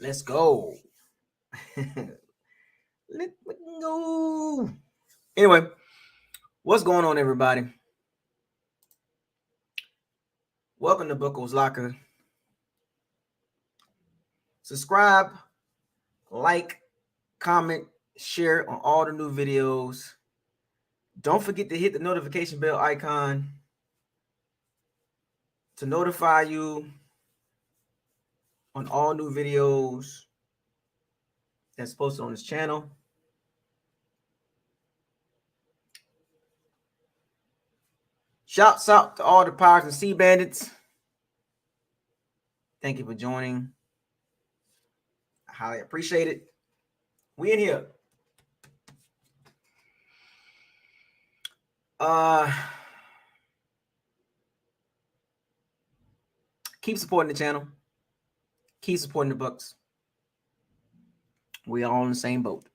Let's go. Let's go. Anyway, what's going on, everybody? Welcome to Bucos Locker. Subscribe, like, comment, share on all the new videos. Don't forget to hit the notification bell icon to notify you on all new videos that's posted on this channel. Shouts out to all the Pirates and Sea Bandits. Thank you for joining. I highly appreciate it. We in here. Keep supporting the channel. Keep supporting the Bucks. We all in the same boat.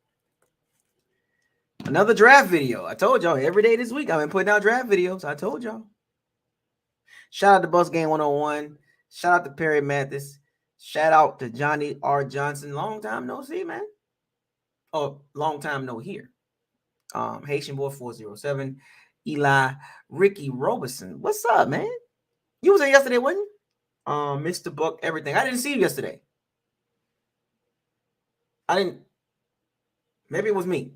Another draft video. I told y'all every day this week I've been putting out draft videos. I told y'all. Shout out to Bucks Game 101. Shout out to Perry Mathis. Shout out to Johnny R. Johnson. Long time no see, man. Oh, long time no hear. Haitian Boy 407. Eli Ricky Robeson. What's up, man? You was there yesterday, wasn't you? Mr. Buck, everything. I didn't see you yesterday. I didn't. Maybe it was me.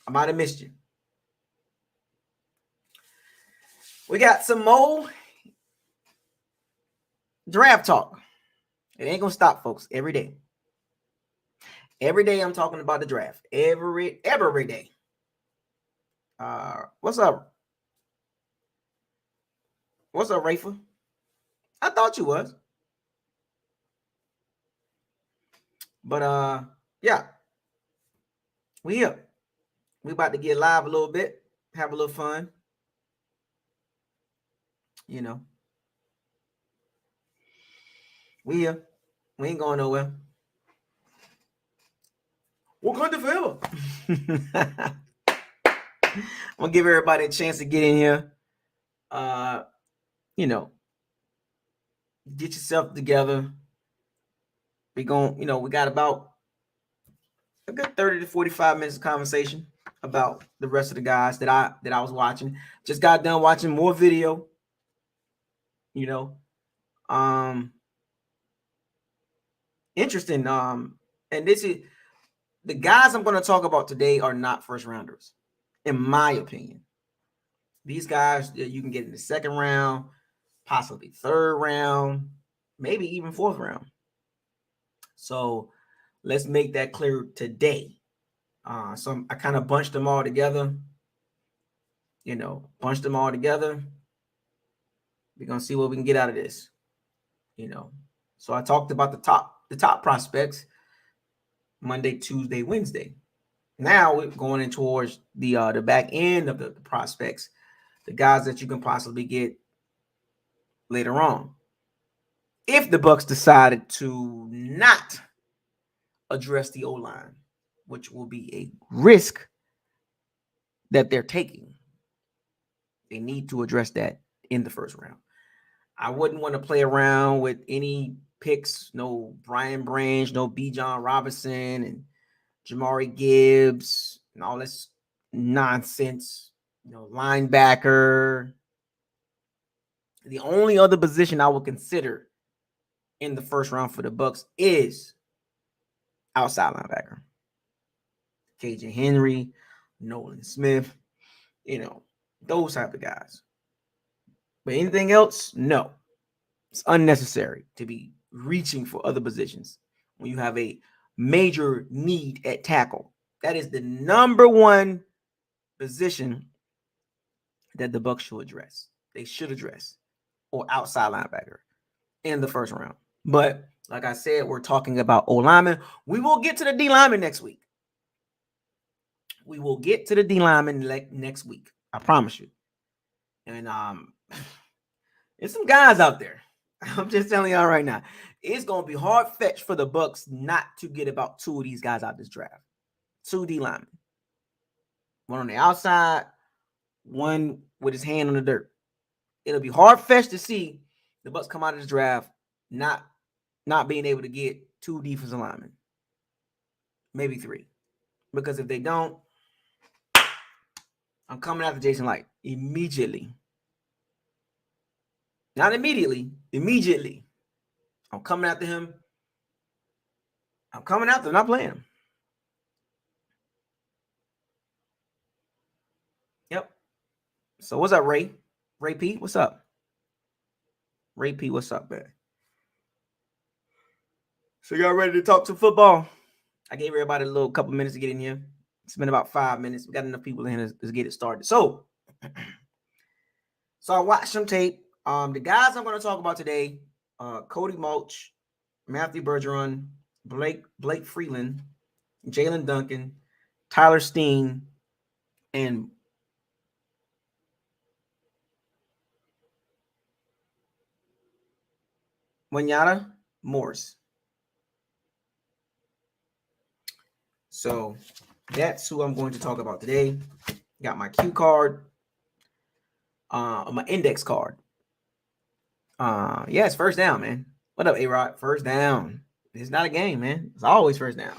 I might have missed you. We got some more draft talk. It ain't gonna stop, folks. Every day. Every day I'm talking about the draft. Every day. What's up? What's up, Rafa? I thought you was. But yeah. We here. We about to get live a little bit, have a little fun. You know. We here. We ain't going nowhere. We're going to fail. I'm gonna give everybody a chance to get in here. You know, get yourself together. We got about a good 30 to 45 minutes of conversation about the rest of the guys that I was watching. Just got done watching more video. You know, interesting. And this is the guys I'm going to talk about today are not first rounders, in my opinion. These guys you can get in the second round, possibly third round, maybe even fourth round. So let's make that clear today. So I kind of bunched them all together. We're gonna see what we can get out of this. So I talked about the top prospects Monday, Tuesday, Wednesday. Now we're going in towards the back end of the prospects, the guys that you can possibly get later on. If the Bucks decided to not address the O-line, which will be a risk that they're taking, they need to address that in the first round. I wouldn't want to play around with any picks, no Brian Branch, no B. John Robinson and Jamari Gibbs and all this nonsense, linebacker. The only other position I would consider in the first round for the Bucks is outside linebacker. KJ Henry, Nolan Smith, those type of guys. But anything else, no. It's unnecessary to be reaching for other positions when you have a major need at tackle. That is the number one position that the Bucs should address. They should address, or outside linebacker in the first round. But like I said, we're talking about O linemen. We will get to the D lineman next week. We will get to the D lineman next week. I promise you. And there's some guys out there. I'm just telling y'all right now. It's gonna be hard fetched for the Bucs not to get about two of these guys out this draft. Two D linemen. One on the outside, one with his hand on the dirt. It'll be hard fetched to see the Bucs come out of this draft not being able to get two defensive linemen. Maybe three. Because if they don't, I'm coming after Jason Light immediately. Not immediately. Immediately. I'm coming after him. I'm coming after him, not playing him. Yep. So what's up, Ray? Ray P, what's up? Ray P, what's up, man? So y'all ready to talk some football? I gave everybody a little couple minutes to get in here. It's been about 5 minutes. We got enough people in here to get it started. So I watched some tape. The guys I'm going to talk about today, Cody Mauch, Matthew Bergeron, Blake Freeland, Jalen Duncan, Tyler Steen, and Wanyata Morris. So that's who I'm going to talk about today. Got my cue card, my index card. Yeah, it's first down, man. What up, A-Rod? First down. It's not a game, man. It's always first down.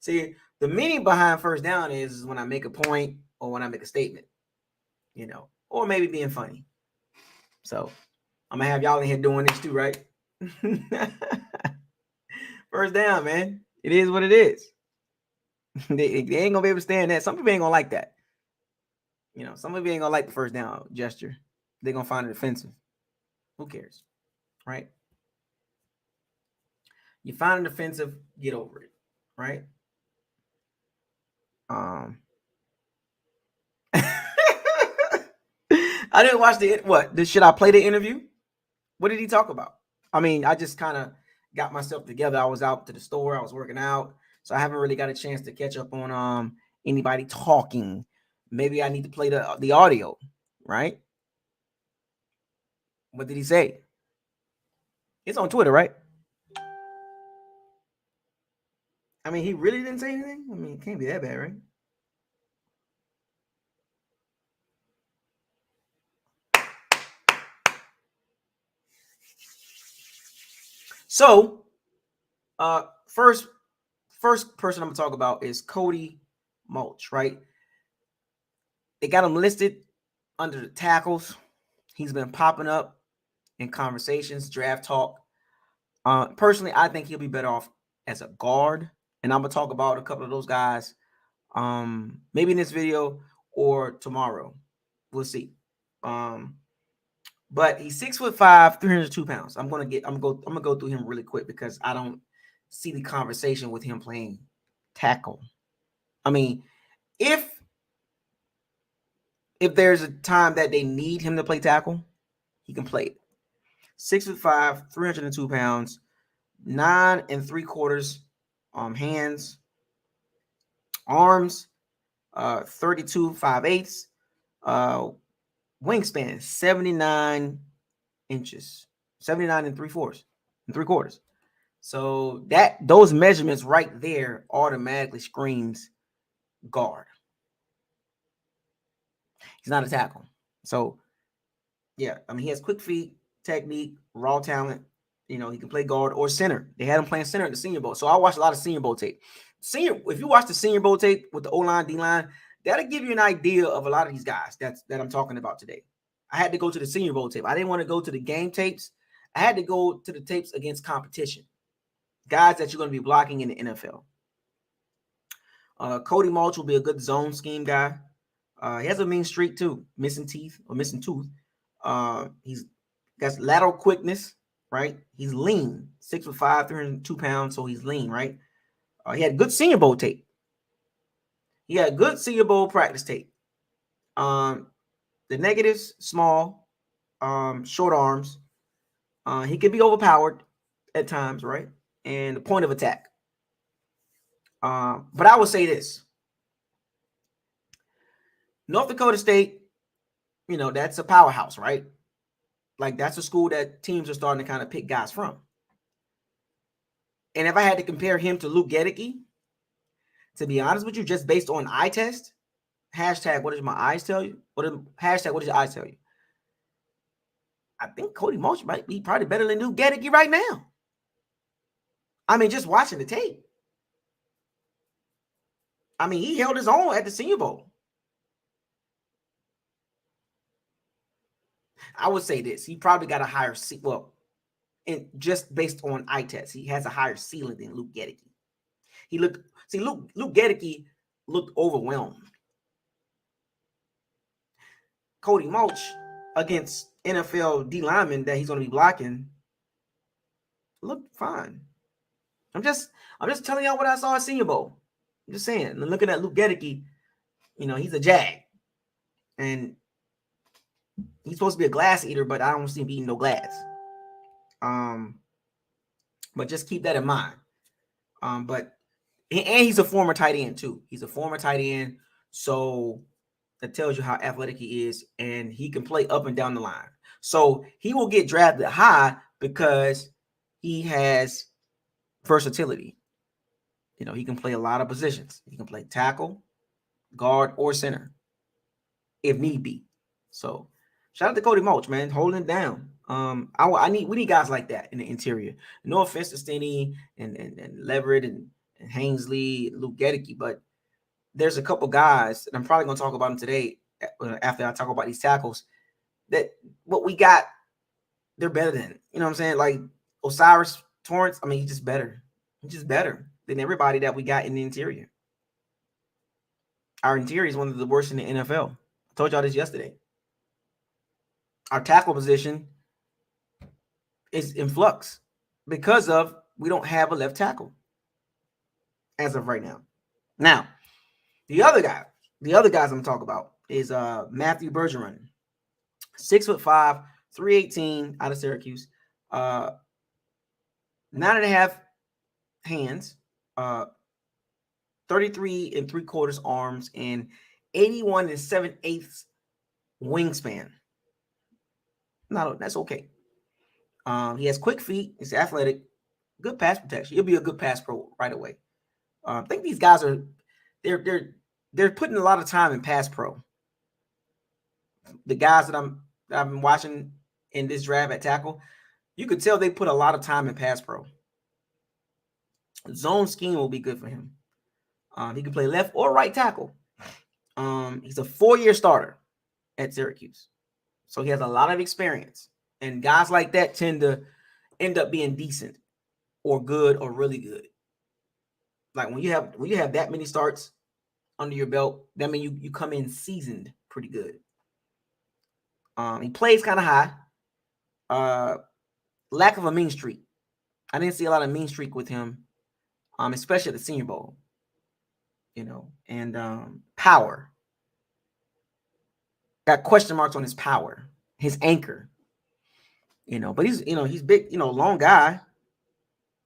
See, the meaning behind first down is when I make a point or when I make a statement, or maybe being funny. So I'm going to have y'all in here doing this too, right? First down, man. It is what it is. They ain't going to be able to stand that. Some people ain't going to like that. Some people ain't going to like the first down gesture. They're going to find it offensive. Who cares? Right? You find it offensive, get over it. Right? I didn't watch should I play the interview? What did he talk about? I mean, I just kind of got myself together. I was out to the store. I was working out. So I haven't really got a chance to catch up on anybody talking. Maybe I need to play the audio, right? What did he say? It's on Twitter, right? I mean, he really didn't say anything? I mean, it can't be that bad, right? So, first person I'm going to talk about is Cody Mauch, right? They got him listed under the tackles. He's been popping up in conversations, draft talk. Personally, I think he'll be better off as a guard. And I'm going to talk about a couple of those guys maybe in this video or tomorrow. We'll see. But he's 6'5", 302 pounds. I'm gonna go through him really quick because I don't see the conversation with him playing tackle. I mean, if there's a time that they need him to play tackle, he can play it. 6'5", 302 pounds, 9 3/4 hands, arms, 32 5/8, wingspan 79 inches, 79 3/4. So those measurements right there automatically screams guard. He's not a tackle. So yeah, I mean, he has quick feet, technique, raw talent. He can play guard or center. They had him playing center at the Senior Bowl. So I watched a lot of Senior Bowl tape. If you watch the Senior Bowl tape with the O-line, D-line, that'll give you an idea of a lot of these guys that I'm talking about today. I had to go to the Senior Bowl tape. I didn't want to go to the game tapes. I had to go to the tapes against competition. Guys that you're going to be blocking in the NFL. Cody Mauch will be a good zone scheme guy. He has a mean streak too. Missing tooth. He's got lateral quickness, right? He's lean. 6'5", 302 pounds, so he's lean, right? He had good Senior Bowl tape. He had good Senior Bowl practice tape. The negatives, small, short arms. He can be overpowered at times, right? And the point of attack. But I would say this. North Dakota State, that's a powerhouse, right? Like, that's a school that teams are starting to kind of pick guys from. And if I had to compare him to Luke Gedeke, to be honest with you, just based on eye test, hashtag what does my eyes tell you? Hashtag what does your eyes tell you? I think Cody Mauch might be probably better than Luke Gedeke right now. I mean, just watching the tape. I mean, he held his own at the Senior Bowl. I would say this. He probably got a higher and just based on eye test, he has a higher ceiling than Luke Gedeke. Luke Gedeke looked overwhelmed. Cody Mauch against NFL D linemen that he's going to be blocking looked fine. I'm just telling y'all what I saw at Senior Bowl. I'm just saying. And looking at Luke Gedeke, he's a jag. And he's supposed to be a glass eater, but I don't see him eating no glass. But just keep that in mind. And he's a former tight end too. He's a former tight end, so that tells you how athletic he is, and he can play up and down the line. So he will get drafted high because he has versatility. He can play a lot of positions. He can play tackle, guard, or center if need be. So shout out to Cody Mauch, man, holding it down. We need guys like that in the interior. No offense to Stinney and Leverett and Hainsley, Luke Gedeke, but there's a couple guys, and I'm probably going to talk about them today after I talk about these tackles, that what we got, they're better than. You know what I'm saying? Like Osiris Torrance, I mean, he's just better. He's just better than everybody that we got in the interior. Our interior is one of the worst in the NFL. I told y'all this yesterday. Our tackle position is in flux because of we don't have a left tackle as of right now. Now, the other guys I'm going to talk about is Matthew Bergeron, 6'5", 318 out of Syracuse, 9.5 hands, 33 3/4 arms, and 81 7/8 wingspan. No, that's okay. He has quick feet. He's athletic, good pass protection. He'll be a good pass pro right away. I think these guys they're putting a lot of time in pass pro. The guys that I've been watching in this draft at tackle, you could tell they put a lot of time in pass pro. Zone scheme will be good for him. He can play left or right tackle. He's a 4-year starter at Syracuse, so he has a lot of experience. And guys like that tend to end up being decent or good or really good. Like when you have that many starts under your belt, that means you come in seasoned pretty good. He plays kind of high. Lack of a mean streak. I didn't see a lot of mean streak with him, especially at the Senior Bowl. And power. Got question marks on his power, his anchor. But he's big, long guy.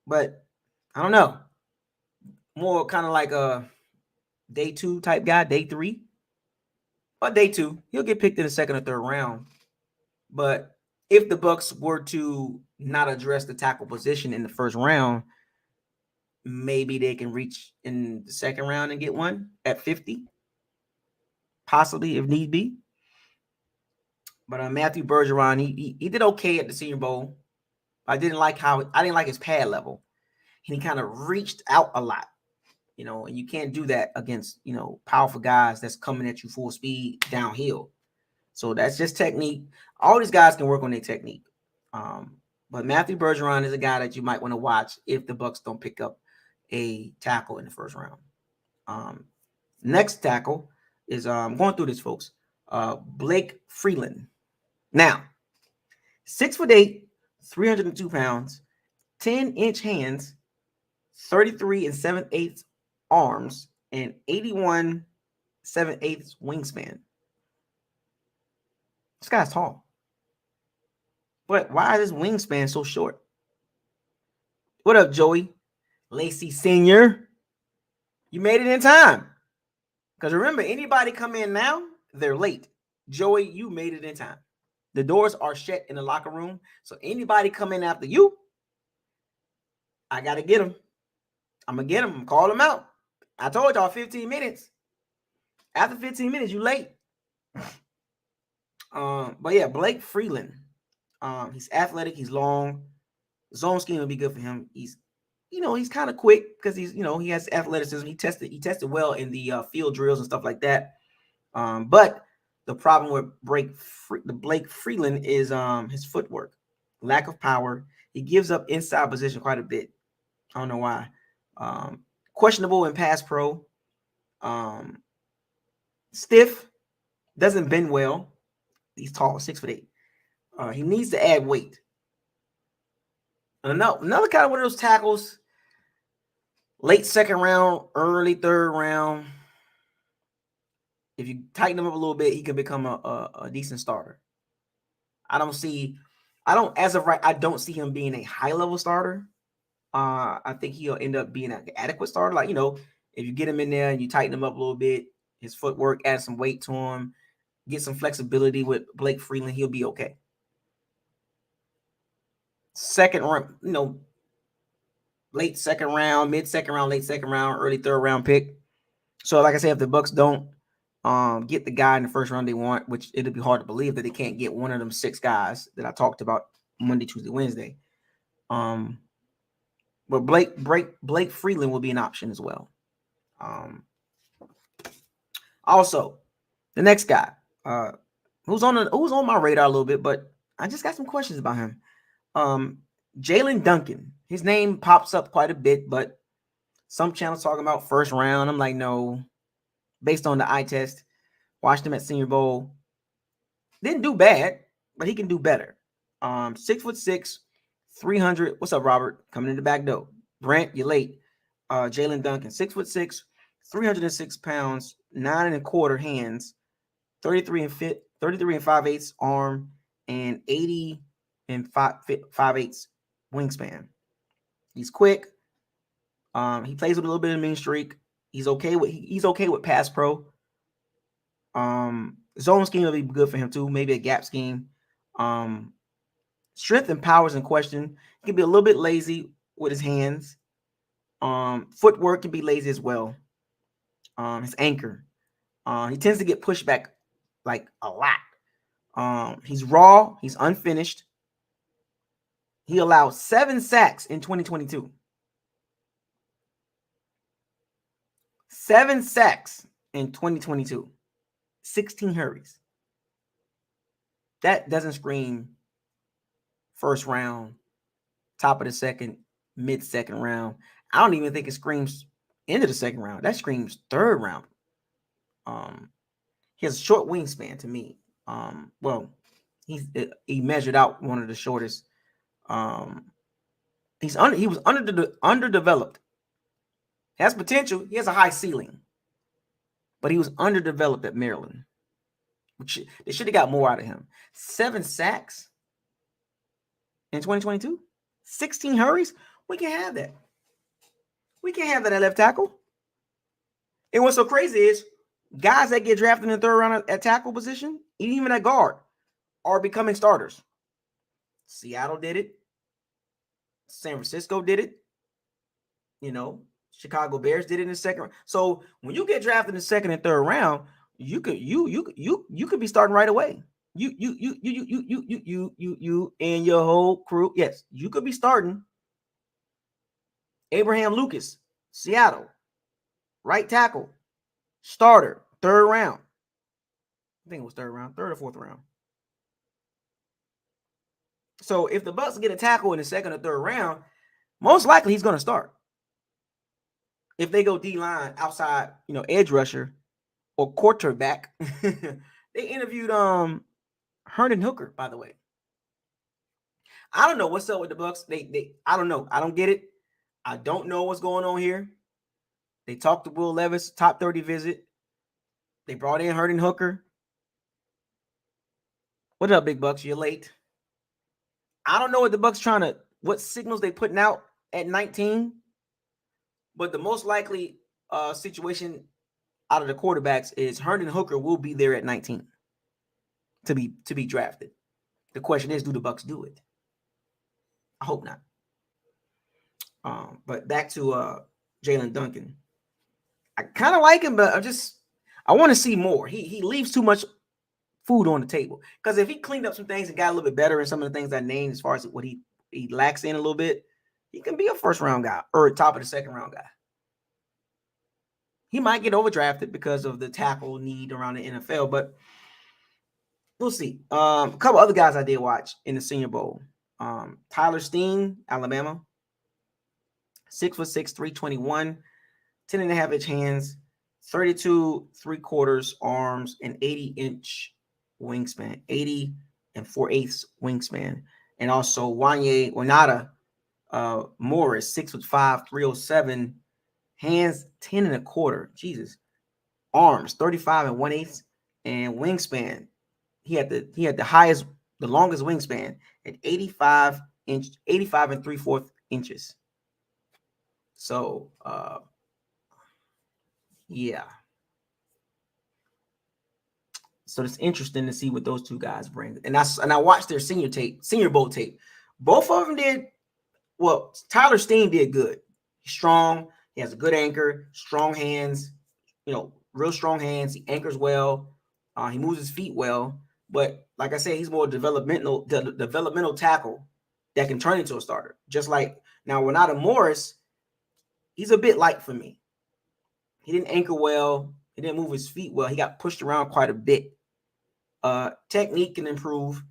But I don't know. More kind of like a day 2 type guy, day 3. But day 2, he'll get picked in the second or third round. But if the Bucs were to not address the tackle position in the first round, maybe they can reach in the second round and get one at 50, possibly if need be. But Matthew Bergeron, he did okay at the Senior Bowl. I didn't like his pad level, and he kind of reached out a lot. And you can't do that against powerful guys that's coming at you full speed downhill. So that's just technique. All these guys can work on their technique. But Matthew Bergeron is a guy that you might want to watch if the Bucs don't pick up a tackle in the first round. Next tackle is I'm going through this, folks. Blake Freeland. Now, 6'8", 302 pounds, 10-inch hands, 33 and 7/8 arms, and 81 7/8 wingspan. This guy's tall. But why is his wingspan so short? What up, Joey? Lacey Sr.? You made it in time. Because remember, anybody come in now, they're late. Joey, you made it in time. The doors are shut in the locker room. So anybody come in after you, I got to get them. I'm going to get them. Call them out. I told y'all 15 minutes. After 15 minutes, you late. But yeah, Blake Freeland. He's athletic. He's long. Zone scheme would be good for him. He's kind of quick because he has athleticism. He tested well in the field drills and stuff like that. But the problem with Blake Freeland is his footwork, lack of power. He gives up inside position quite a bit. I don't know why. Questionable in pass pro. Stiff, doesn't bend well. He's tall, 6'8". He needs to add weight. Another kind of one of those tackles, late second round, early third round. If you tighten him up a little bit, he can become a decent starter. I don't see him being a high-level starter. I think he'll end up being an adequate starter. Like, if you get him in there and you tighten him up a little bit, his footwork, add some weight to him, get some flexibility with Blake Freeland, he'll be okay. Second round, late second round, mid-second round, late second round, early third round pick. So, like I said, if the Bucs don't get the guy in the first round they want, which it'll be hard to believe that they can't get one of them 6 guys that I talked about Monday, Tuesday, Wednesday. But Blake Freeland will be an option as well. Also, the next guy, who's on my radar a little bit, but I just got some questions about him. Jalen Duncan. His name pops up quite a bit, but some channels talking about first round. I'm like, no. Based on the eye test, watched him at Senior Bowl. Didn't do bad, but he can do better. 6'6", 300. What's up, Robert? Coming in the back door. Brent, you're late. Jalen Duncan, 6'6", 306 pounds, 9 1/4 hands, 33 and 5/8 arm, and 80 and 5/8 wingspan. He's quick. He plays with a little bit of mean streak. He's okay with pass pro. Zone scheme will be good for him too. Maybe a gap scheme. Strength and power is in question. He can be a little bit lazy with his hands. Footwork can be lazy as well. His anchor. He tends to get pushed back like a lot. He's raw. He's unfinished. He allowed 7 sacks in 2022. 7 sacks in 2022. 16 hurries. That doesn't scream first round, top of the second, mid-second round. I don't even think it screams into the second round. That screams third round. He has a short wingspan to me. He measured out one of the shortest. He was underdeveloped. He has potential. He has a high ceiling, but he was underdeveloped at Maryland. Which they should have got more out of him. 7 sacks in 2022. 16 hurries. We can have that. We can have that at left tackle. And what's so crazy is guys that get drafted in the third round at tackle position, even at guard, are becoming starters. Seattle did it. San Francisco did it. Chicago Bears did it in the second round. So when you get drafted in the second and third round, you could be starting right away. You and your whole crew. Yes, you could be starting. Abraham Lucas, Seattle, right tackle, starter, third round. I think it was third or fourth round. So if the Bucs get a tackle in the second or third round, most likely he's going to start. If they go D-line outside, edge rusher or quarterback. They interviewed Herndon Hooker, by the way. I don't know what's up with the Bucs. I don't know. I don't get it. I don't know what's going on here. They talked to Will Levis, top 30 visit. They brought in Hendon Hooker. What up, Big Bucks? You're late. I don't know what the Bucks what signals they putting out at 19, but the most likely situation out of the quarterbacks is Hendon Hooker will be there at 19 to be drafted. The question is, do the Bucks do it? I hope not. But back to Jalen Duncan. I kind of like him, but I want to see more. He leaves too much food on the table. Because if he cleaned up some things and got a little bit better in some of the things I named as far as what he lacks in a little bit, he can be a first round guy or top of the second round guy. He might get overdrafted because of the tackle need around the NFL, but we'll see. A couple other guys I did watch in the Senior Bowl. Tyler Steen, Alabama. 6'6", 321, 10.5-inch hands, 32 3/4 arms, and 80-inch wingspan, 80 4/8 wingspan. And also Wanye Wanata Morris, 6'5", 307, hands 10 1/4. Jesus. Arms 35 1/8, and wingspan. He had the longest wingspan at 85 3/4 inches. So yeah. So it's interesting to see what those two guys bring. And I watched their Senior Bowl tape. Both of them did well. Tyler Steen did good. He's strong. He has a good anchor, strong hands, real strong hands. He anchors well. He moves his feet well. But like I said, he's more developmental tackle that can turn into a starter. Just like now, Wanata Morris, he's a bit light for me. He didn't anchor well. He didn't move his feet well. He got pushed around quite a bit. Technique can improve.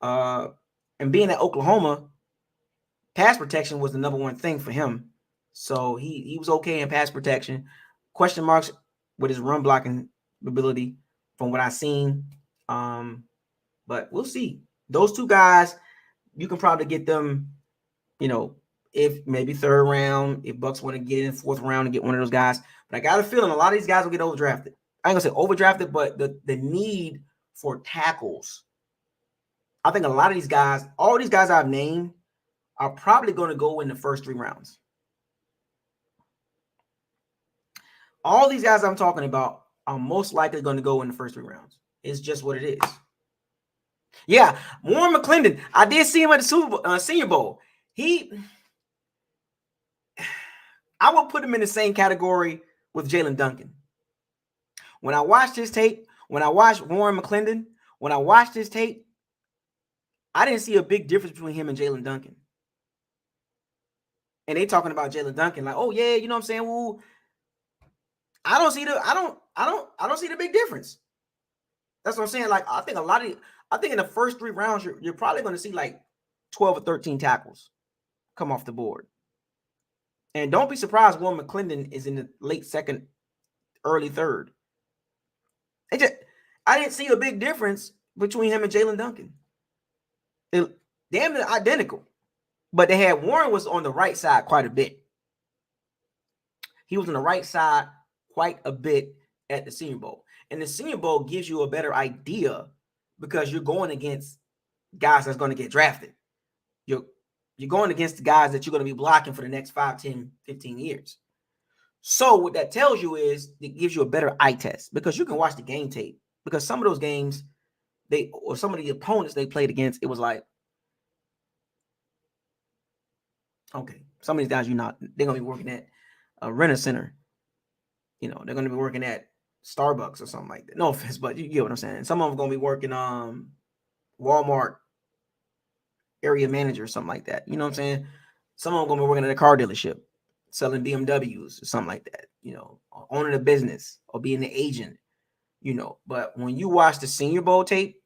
And being at Oklahoma, pass protection was the number one thing for him. So he was okay in pass protection. Question marks with his run blocking ability from what I've seen. But we'll see. Those two guys, you can probably get them, if maybe third round, if Bucks want to get in fourth round and get one of those guys. But I got a feeling a lot of these guys will get overdrafted. I ain't gonna say overdrafted, but the need for tackles. I think a lot of these guys, all these guys I've named, are probably going to go in the first 3 rounds. All these guys I'm talking about are most likely going to go in the first 3 rounds. It's just what it is. Yeah, Warren McClendon. I did see him at the Senior Bowl. I would put him in the same category with Jalen Duncan. When I watched his tape, when I watched Warren McClendon, when I watched his tape, I didn't see a big difference between him and Jalen Duncan. And they talking about Jalen Duncan like, oh yeah, you know what I'm saying? Well, I don't see the big difference. That's what I'm saying. Like, I think in the first 3 rounds, you're probably going to see like 12 or 13 tackles come off the board. And don't be surprised Warren McClendon is in the late second, early third. I didn't see a big difference between him and Jalen Duncan. They're damn near identical. But they had Warren was on the right side quite a bit. He was on the right side quite a bit at the Senior Bowl. And the Senior Bowl gives you a better idea because you're going against guys that's going to get drafted. You're going against the guys that you're going to be blocking for the next 5, 10, 15 years. So what that tells you is it gives you a better eye test because you can watch the game tape. Because some of those games, some of the opponents they played against, it was like, okay, some of these guys, they're going to be working at a rent center. They're going to be working at Starbucks or something like that. No offense, but you get what I'm saying. Some of them are going to be working Walmart area manager or something like that. You know what I'm saying? Some of them are going to be working at a car dealership, selling BMWs or something like that, owning a business or being an agent, But when you watch the Senior Bowl tape,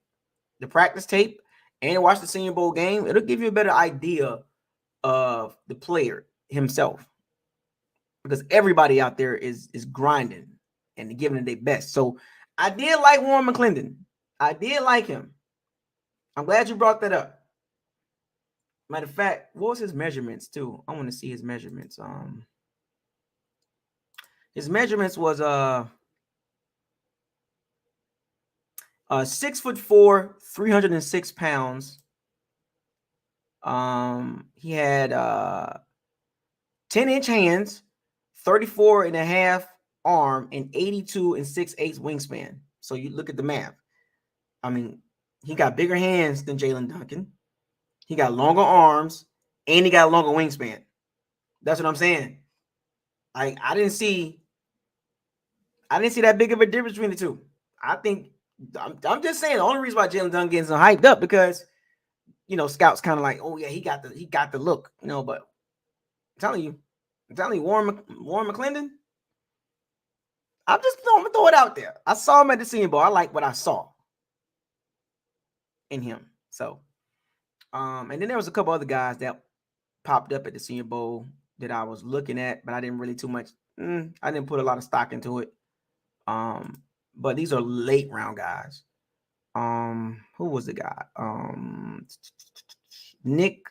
the practice tape, and watch the Senior Bowl game, it'll give you a better idea of the player himself. Because everybody out there is grinding and giving it their best. So I did like Warren McClendon. I did like him. I'm glad you brought that up. Matter of fact, what was his measurements too? I want to see his measurements. His measurements was 6'4", 306 pounds. He had 10-inch hands, 34 and a half arm, and 82 and 6/8 wingspan. So you look at the math. I mean, he got bigger hands than Jalen Duncan. He got longer arms, and he got a longer wingspan. That's what I'm saying. I didn't see that big of a difference between the two. I think I'm just saying the only reason why Jalen Duncan is hyped up because scouts kind of like, oh yeah, he got the look, but I'm telling you, Warren McClendon. I'm gonna throw it out there. I saw him at the Senior Bowl. I like what I saw in him. So, and then there was a couple other guys that popped up at the Senior Bowl that I was looking at, but I didn't really too much. I didn't put a lot of stock into it. But these are late round guys. Who was the guy? Nick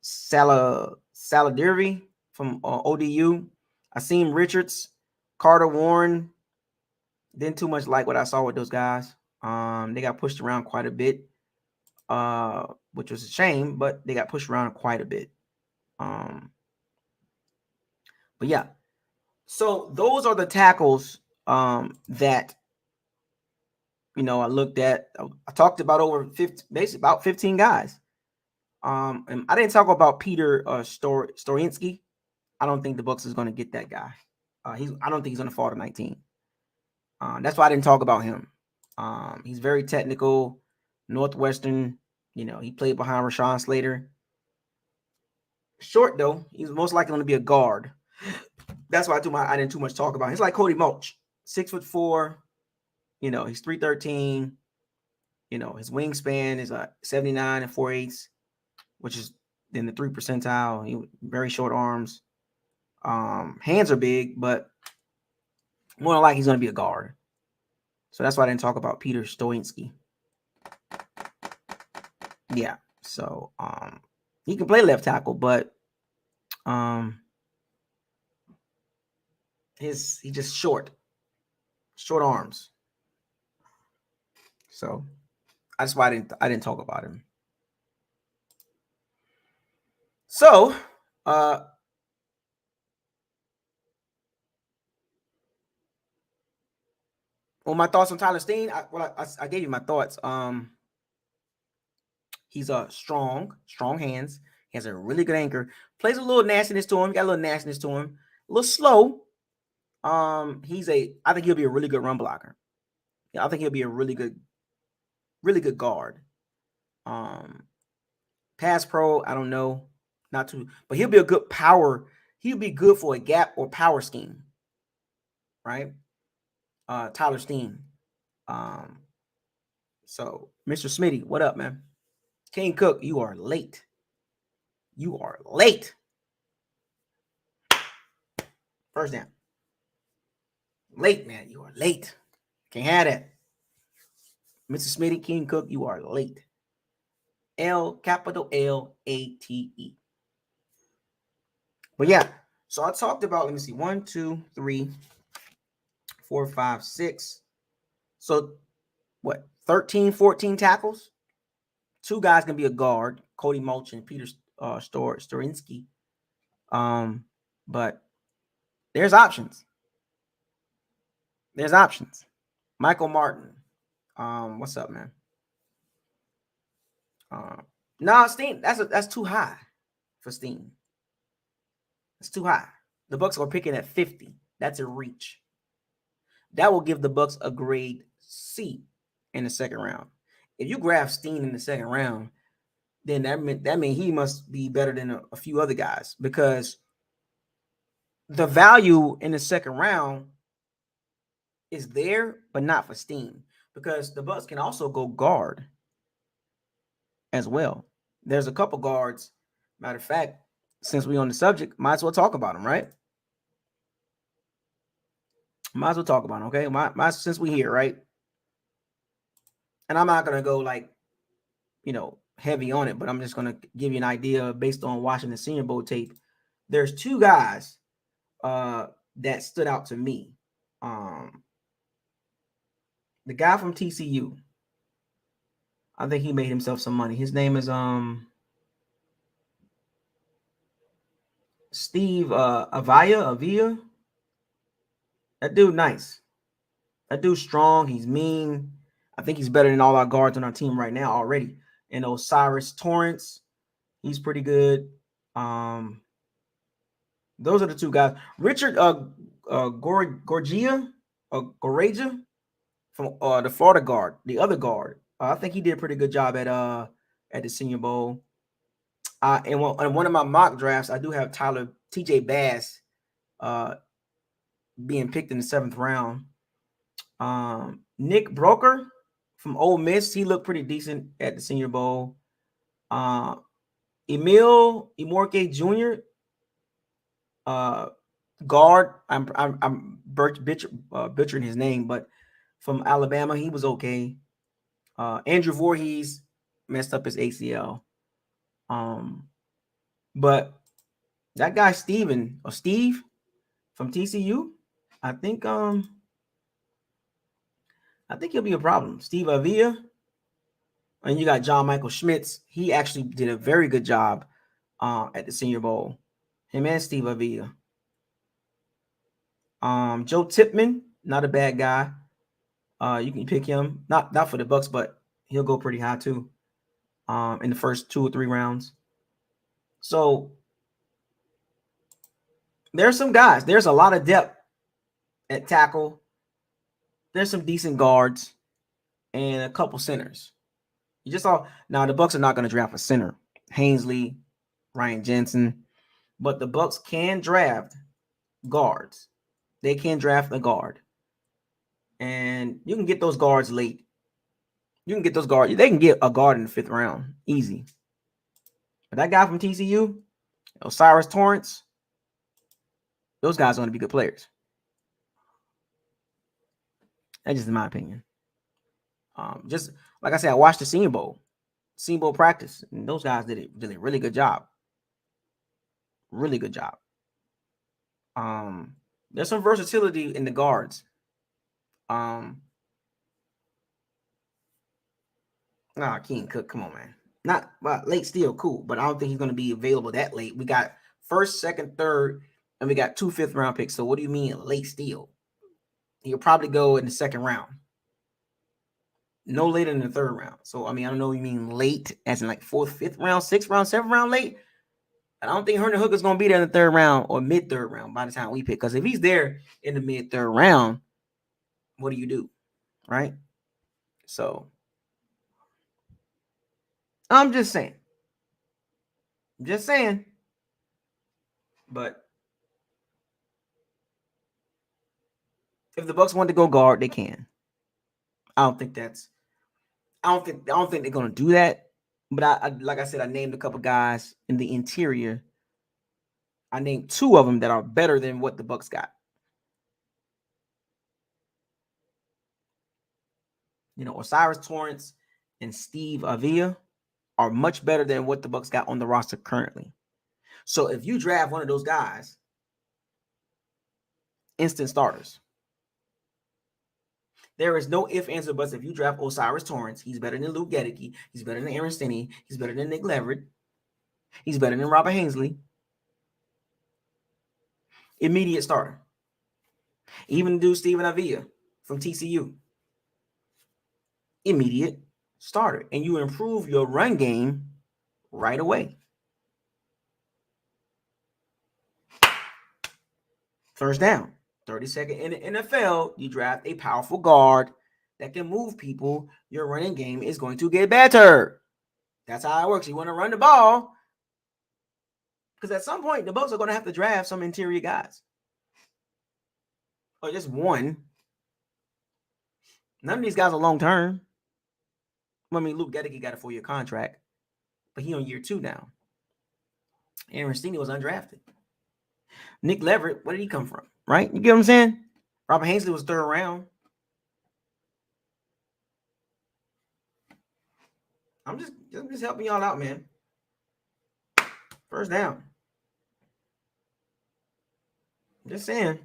Saladirvi from ODU. Asim Richards, Carter Warren. Didn't too much like what I saw with those guys. They got pushed around quite a bit, which was a shame, but they got pushed around quite a bit. But yeah, so those are the tackles that I looked at. I talked about basically about 15 guys. And I didn't talk about Peter Storinsky. I don't think the Bucs is going to get that guy. I don't think he's going to fall to 19. That's why I didn't talk about him. He's very technical, Northwestern. He played behind Rashawn Slater. Short though, he's most likely going to be a guard. That's why I didn't too much talk about him. He's like Cody Mauch, 6'4". He's 313. His wingspan is 79 and 4/8, which is in the 3 percentile. Very short arms. Hands are big, but more than likely he's going to be a guard. So that's why I didn't talk about Peter Stoinski. Yeah, so he can play left tackle, but he's just short arms. So that's why I didn't talk about him. So my thoughts on Tyler Steen. I gave you my thoughts. He's a strong hands. He has a really good anchor. Plays a little nastiness to him. Got a little nastiness to him. A little slow. I think he'll be a really good run blocker. Yeah, I think he'll be a really good guard. Pass pro, I don't know. Not too, but he'll be a good power. He'll be good for a gap or power scheme. Right? Tyler Steen. So Mr. Smitty, what up, man? King Cook, you are late. First down. Late, man. You are late. Can't have that. Mr. Smitty, King Cook, you are late. Capital L-A-T-E. But yeah, so I talked about, let me see, 1, 2, 3, 4, 5, 6. So what, 13, 14 tackles? 2 guys can be a guard, Cody Mauch and Peter Storinsky. But there's options. Michael Martin. What's up, man? Steen, that's too high for Steen. It's too high. The Bucs are picking at 50. That's a reach. That will give the Bucs a grade C in the second round. If you grab Steen in the second round, then that means he must be better than a few other guys, because the value in the second round is there, but not for Steen, because the Bucs can also go guard as well. There's a couple guards. Matter of fact, since we're on the subject, might as well talk about them, right? Might as well talk about them, okay? Since we're here, right? And I'm not going to go like, heavy on it, but I'm just going to give you an idea based on watching the Senior Bowl tape. There's two guys that stood out to me. The guy from TCU, I think he made himself some money. His name is Steve Avia. That dude nice. That dude's strong. He's mean. I think he's better than all our guards on our team right now already. And Osiris Torrance, he's pretty good. Those are the two guys. Richard Gorgia from the Florida guard, the other guard. I think he did a pretty good job at the Senior Bowl. And one of my mock drafts, I do have TJ Bass being picked in the 7th round. Nick Broker from Ole Miss, he looked pretty decent at the Senior Bowl. Emil Imorke Jr., guard. I'm butchering his name, but from Alabama, he was okay. Andrew Voorhees messed up his ACL. But that guy Steve from TCU, I think he'll be a problem. Steve Avia. And you got John Michael Schmitz. He actually did a very good job at the Senior Bowl. Him and Steve Avia. Joe Tipman, not a bad guy. You can pick him. Not for the Bucks, but he'll go pretty high too. In the first 2 or 3 rounds. So there's some guys. There's a lot of depth at tackle. There's some decent guards and a couple centers. You just saw. Now the Bucks are not going to draft a center. Hainsley, Ryan Jensen, but the Bucks can draft guards. They can draft a guard, and you can get those guards late. You can get those guards. They can get a guard in the 5th round, easy. But that guy from TCU, Osiris Torrance, those guys are going to be good players. That's just in my opinion. Just like I said, I watched the Senior Bowl practice, and those guys did a really good job. Really good job. There's some versatility in the guards. Keen Cook, come on, man. Not late steal, cool, but I don't think he's going to be available that late. We got 1st, 2nd, 3rd, and we got 2 5th round picks. So what do you mean late steal? He'll probably go in the 2nd round. No later than the 3rd round. So, I mean, I don't know what you mean late, as in like 4th, 5th round, 6th round, 7th round late. And I don't think Herndon Hooker's going to be there in the 3rd round or mid-3rd round by the time we pick. Because if he's there in the mid-3rd round, what do you do? Right? So, I'm just saying. But if the Bucks want to go guard, they can. I don't think they're going to do that. But I like I said, I named a couple guys in the interior. I named 2 of them that are better than what the Bucks got. Osiris Torrance and Steve Avia are much better than what the Bucks got on the roster currently. So if you draft one of those guys, instant starters. There is no ifs, ands, or buts. If you draft Osiris Torrance, he's better than Luke Gedeke. He's better than Aaron Stinney. He's better than Nick Leverett. He's better than Robert Hainsley. Immediate starter. Even do Steven Avia from TCU. Immediate starter. And you improve your run game right away. First down. 32nd in the NFL, you draft a powerful guard that can move people. Your running game is going to get better. That's how it works. You want to run the ball because at some point, the Bucks are going to have to draft some interior guys. Or just one. None of these guys are long-term. I mean, Luke Gedeke got a 4-year contract, but he on year 2 now. Aaron Stinney was undrafted. Nick Leverett, where did he come from? Right? You get what I'm saying? Robert Hainsley was 3rd round. I'm just helping y'all out, man. First down. Just saying.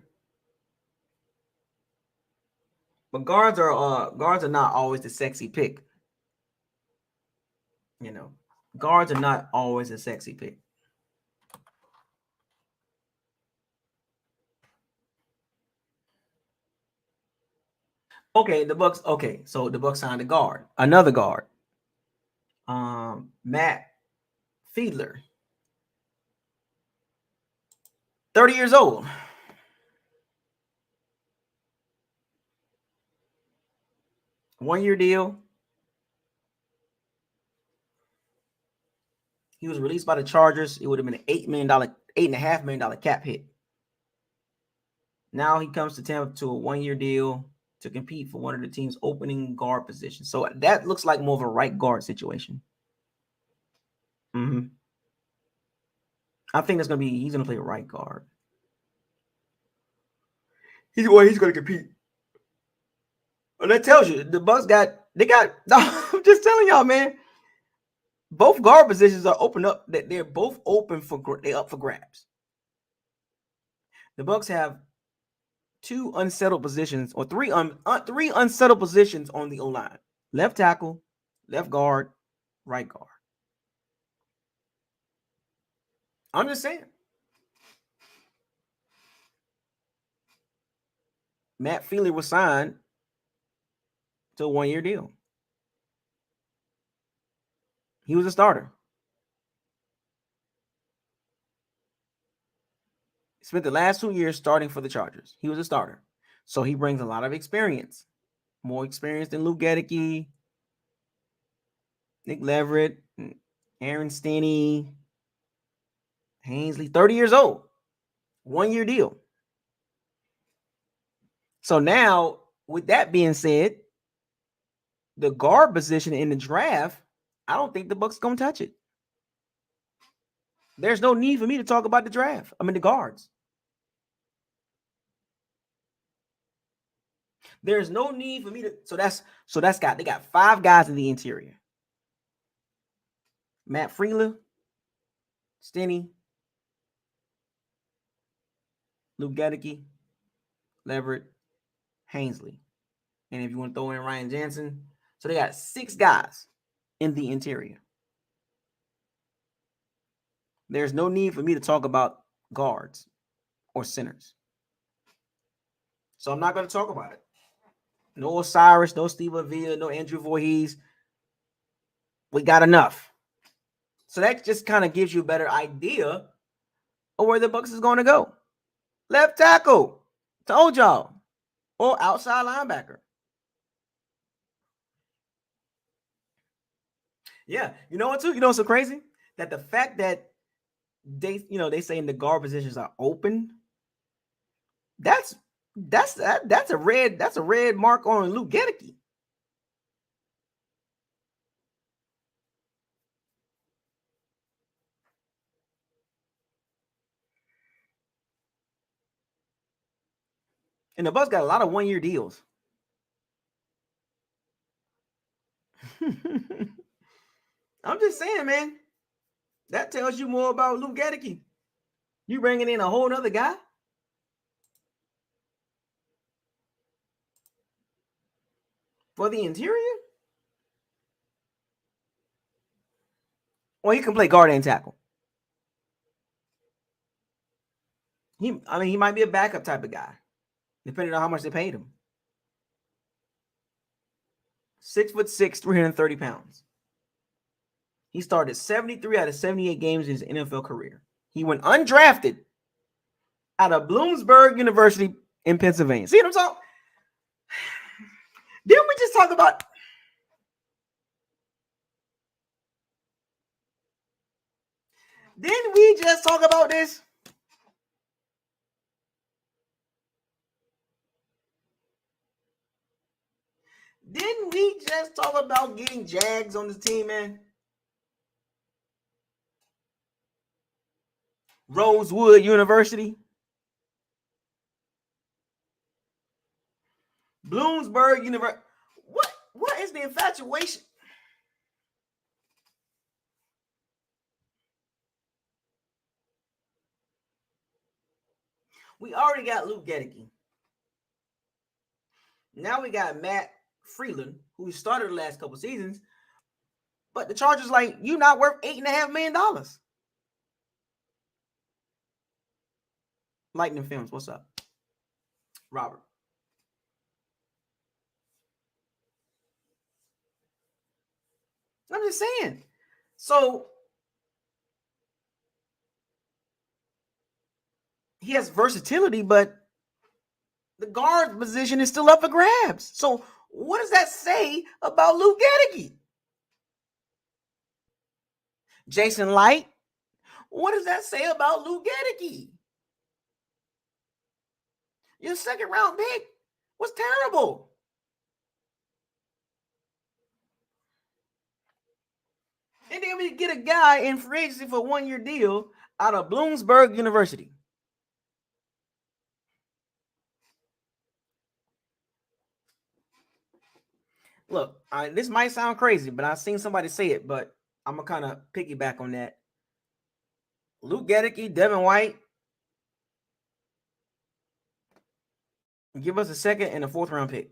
But guards are not always the sexy pick. You know, guards are not always a sexy pick. Okay, the Bucks. Okay, so the Bucks signed a guard, another guard. Matt Fiedler, 30 years old. One-year deal. He was released by the Chargers. It would have been an $8.5 million cap hit. Now he comes to Tampa to a one-year deal to compete for one of the team's opening guard positions. So that looks like more of a right guard situation. I think he's gonna play right guard. He's going to compete. Well, that tells you the Bucks got. I'm just telling y'all, man. Both guard positions are open up. They're both open they're up for grabs. The Bucks have two unsettled positions, or three unsettled positions on the O-line: left tackle, left guard, right guard. I'm just saying. Matt Fiedler was signed to a one-year deal. He was a starter. He spent the last 2 years starting for the Chargers. He was a starter. So he brings a lot of experience. More experience than Luke Gedeke, Nick Leverett, Aaron Stinney, Hainsley, 30 years old. One-year deal. So now, with that being said, the guard position in the draft, I don't think the Bucks are going to touch it. There's no need for me to talk about the draft. I mean, the guards. There's no need for me to. They got 5 guys in the interior. Matt Freeland, Stinney, Luke Gedeke, Leverett, Hainsley. And if you want to throw in Ryan Jansen, so they got 6 guys in the interior. There's no need for me to talk about guards or centers. So I'm not going to talk about it. No Osiris, no Steve Avila, no Andrew Voorhees. We got enough. So that just kind of gives you a better idea of where the Bucks is going to go. Left tackle. Told y'all. Or outside linebacker. Yeah. You know what, too? You know what's so crazy? That the fact that they saying the guard positions are open. That's a red mark on Luke Gedeke. And the Bucks got a lot of one-year deals. I'm just saying, man. That tells you more about Luke Gedeke. You bringing in a whole other guy? For the interior? Well, he can play guard and tackle. He might be a backup type of guy, depending on how much they paid him. 6'6", 330 pounds. He started 73 out of 78 games in his NFL career. He went undrafted out of Bloomsburg University in Pennsylvania. See what I'm talking? Didn't we just talk about? Didn't we just talk about this? Didn't we just talk about getting Jags on the team, man? Rosewood University. Bloomsburg University. What is the infatuation? We already got Luke Gedeke. Now we got Matt Freeland, who started the last couple seasons, but the Chargers like, you not worth $8.5 million. Lightning Films, what's up? Robert. I'm just saying. So he has versatility, but the guard position is still up for grabs. So what does that say about Luke Gedeke? Jason Light, what does that say about Luke Gedeke? Your second round pick was terrible. And then we get a guy in free agency for a 1-year deal out of Bloomsburg University. Look, this might sound crazy, but I've seen somebody say it, but I'm going to kind of piggyback on that. Luke Gedeke, Devin White, give us a second and a 4th round pick.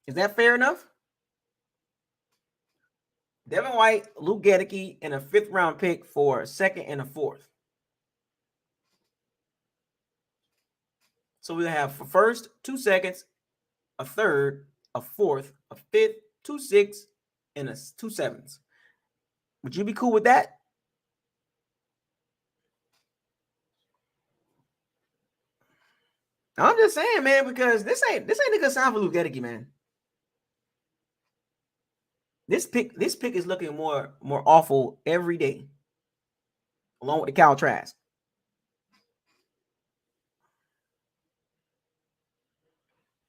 Is that fair enough? Devin White, Luke Gedeke, and a 5th round pick for a 2nd and a 4th. So we'll have for 1st, 2 seconds, a 3rd, a 4th, a 5th, 2 6s, and a 2 7s. Would you be cool with that? I'm just saying, man, because this ain't a good sign for Luke Gedeke, man. This pick is looking more awful every day, along with the Cal Trask.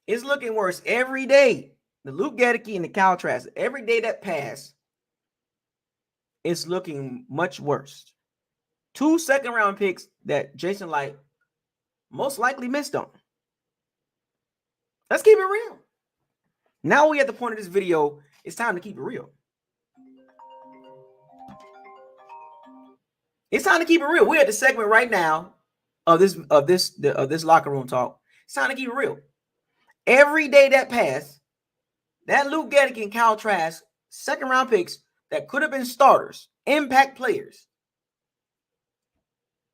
It's looking worse every day. The Luke Gedeke and the Cal Trask, every day that passed, it's looking much worse. 2 second-round picks that Jason Light most likely missed on. Let's keep it real. Now we at the point of this video, it's time to keep it real. It's time to keep it real. We're at the segment right now of this locker room talk. It's time to keep it real. Every day that passed, that Luke Gedeke and Cal Trask second-round picks that could have been starters, impact players,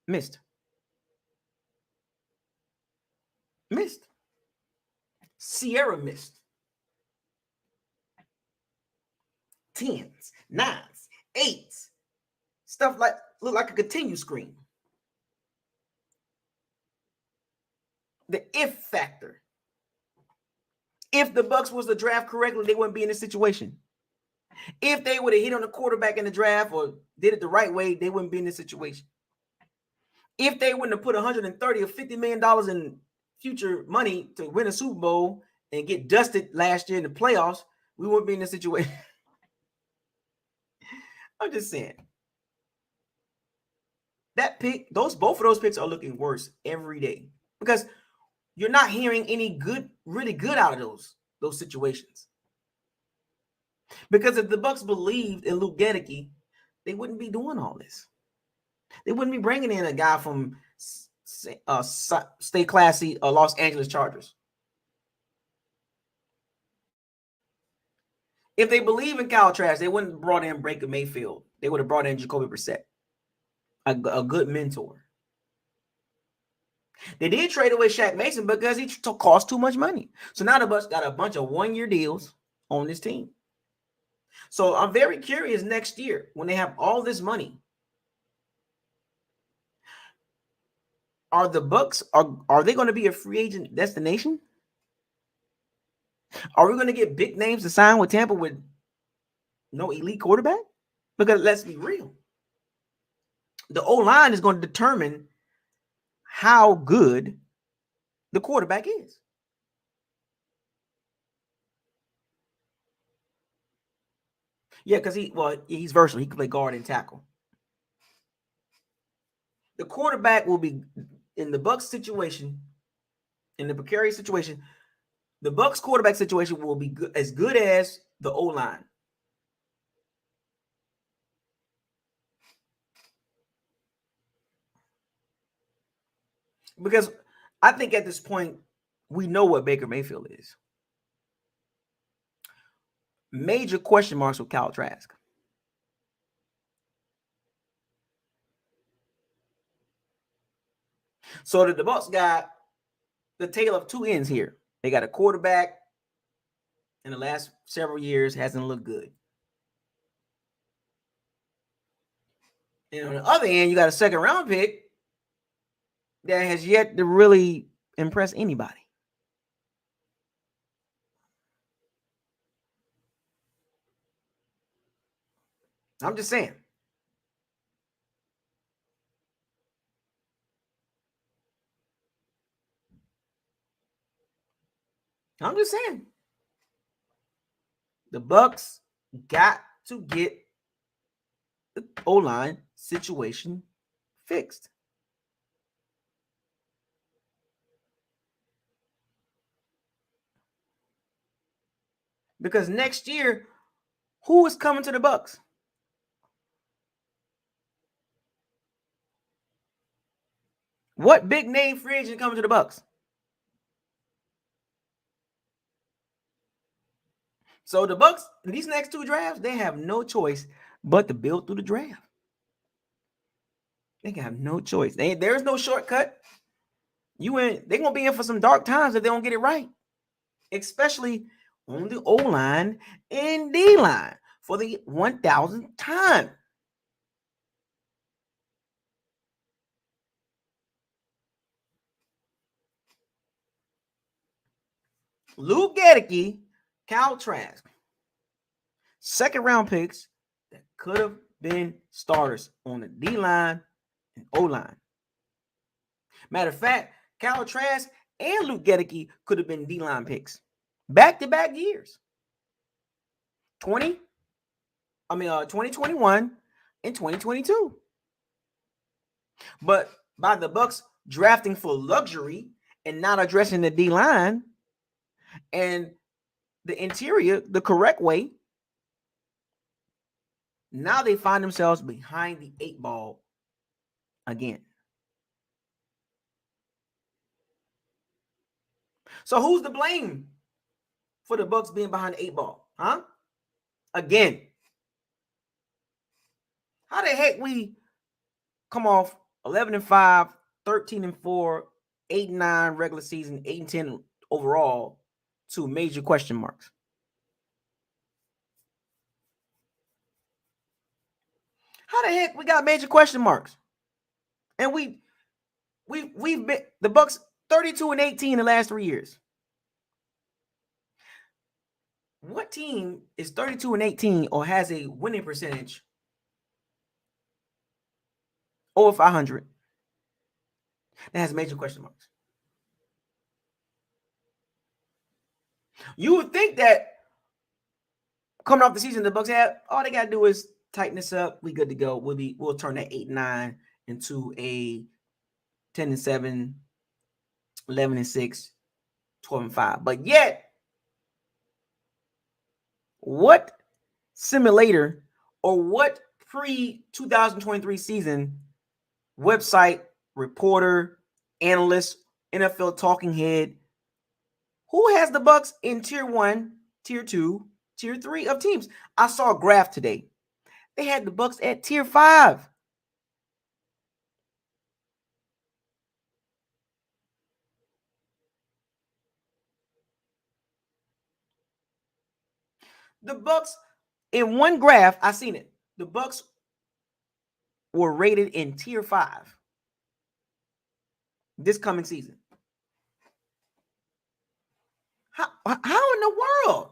missed. Sierra missed. 10s, 9s, 8s. Stuff like look like a continue screen. The if factor. If the Bucs was to draft correctly, they wouldn't be in this situation. If they would have hit on the quarterback in the draft or did it the right way, they wouldn't be in this situation. If they wouldn't have put $130 or $50 million in future money to win a Super Bowl and get dusted last year in the playoffs, we wouldn't be in this situation. I'm just saying. That pick, both of those picks are looking worse every day because you're not hearing any really good out of those situations. Because if the Bucs believed in Luke Gedeke, they wouldn't be doing all this. They wouldn't be bringing in a guy from Stay Classy Los Angeles Chargers. If they believe in Cal Trask, they wouldn't have brought in Baker Mayfield. They would have brought in Jacoby Brissett, a good mentor. They did trade away Shaq Mason because he cost too much money. So now the Bucs got a bunch of 1-year deals on this team. So I'm very curious next year when they have all this money. Are the Bucs are they going to be a free agent destination? Are we going to get big names to sign with Tampa with no elite quarterback? Because let's be real. The O-line is going to determine how good the quarterback is. Yeah, because he's versatile. He can play guard and tackle. The quarterback will be in the Bucs situation, in the precarious situation. The Bucs quarterback situation will be as good as the O-line. Because I think at this point, we know what Baker Mayfield is. Major question marks with Kyle Trask. So the Bucs got the tale of two ends here. They got a quarterback in the last several years hasn't looked good. And on the other end, you got a second round pick that has yet to really impress anybody. I'm just saying. I'm just saying. The Bucs got to get the O-line situation fixed. Because next year, who is coming to the Bucs? What big name free agent coming to the Bucs? So the Bucs, these next two drafts, they have no choice but to build through the draft. They have no choice. There's no shortcut. They're gonna be in for some dark times if they don't get it right, especially on the O line and D line for the 1,000th time. Luke Gedeke, Kyle Trask, second round picks that could have been starters on the D line and O line. Matter of fact, Kyle Trask and Luke Gedeke could have been D line picks back-to-back years. 2021 and 2022. But by the Bucs drafting for luxury and not addressing the D line and the interior the correct way, now they find themselves behind the 8 ball again. So who's to blame for the Bucs being behind the 8 ball? Huh? Again. How the heck we come off 11-5, 13-4, 8-9 regular season, 8-10 overall to major question marks? How the heck we got major question marks? And we've been the Bucs 32-18 the last 3 years. What team is 32-18 or has a winning percentage over 500 that has major question marks? You would think that coming off the season, the Bucs have all they gotta do is tighten this up. We good to go. We'll turn that 8-9 into a 10-7, 11-6, 12-5. But yet, what simulator or what pre-2023 season website, reporter, analyst, NFL talking head, who has the Bucs in tier 1, tier 2, tier 3 of teams? I saw a graph today. They had the Bucs at tier 5. The Bucs, in one graph, I seen it. The Bucs were rated in tier 5 this coming season. How in the world?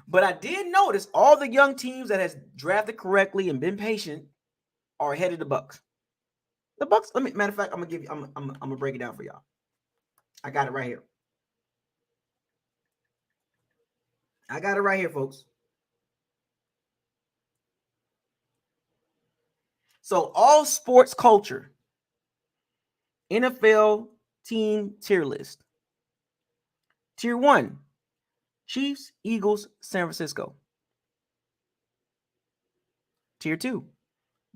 But I did notice all the young teams that has drafted correctly and been patient are ahead of the Bucs. The Bucs. Matter of fact, I'm gonna break it down for y'all. I got it right here. I got it right here, folks. So all sports culture, NFL team tier list. Tier 1, Chiefs, Eagles, San Francisco. Tier 2,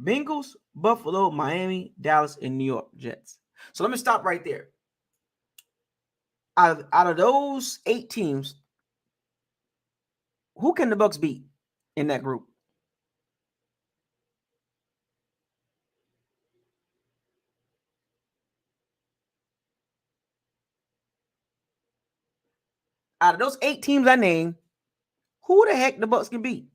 Bengals, Buffalo, Miami, Dallas, and New York Jets. So let me stop right there. Out of those 8 teams, who can the Bucs beat in that group? Out of those 8 teams I named, who the heck the Bucs can beat?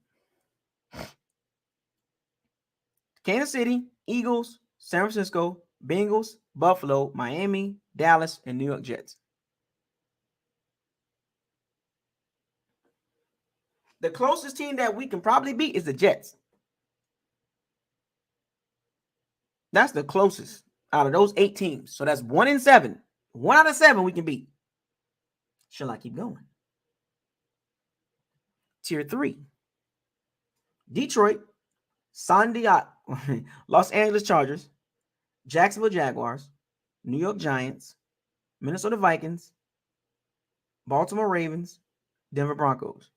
Kansas City, Eagles, San Francisco, Bengals, Buffalo, Miami, Dallas, and New York Jets. The closest team that we can probably beat is the Jets. That's the closest out of those 8 teams. So that's 1 in 7. 1 out of 7 we can beat. Shall I keep going? Tier 3. Detroit, San Diego, Los Angeles Chargers, Jacksonville Jaguars, New York Giants, Minnesota Vikings, Baltimore Ravens, Denver Broncos.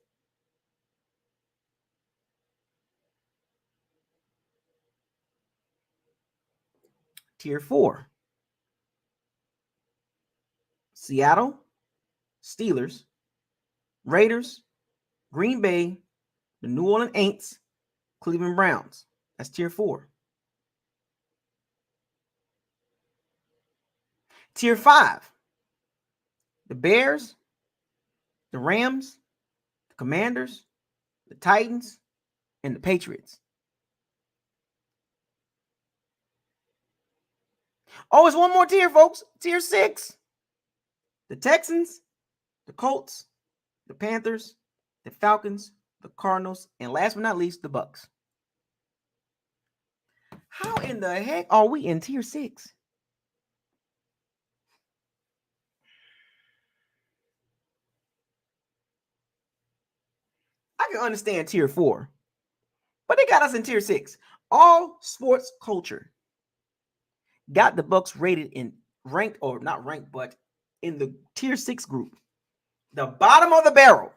Tier 4. Seattle, Steelers, Raiders, Green Bay, the New Orleans Saints, Cleveland Browns. That's tier 4. Tier 5. The Bears, the Rams, the Commanders, the Titans, and the Patriots. Oh, it's one more tier, folks. Tier 6. The Texans, the Colts, the Panthers, the Falcons, the Cardinals, and last but not least, the Bucs. How in the heck are we in tier 6? I can understand tier 4, but they got us in tier 6. All sports culture got the Bucs rated in ranked, or not ranked, but in the tier 6 group, the bottom of the barrel.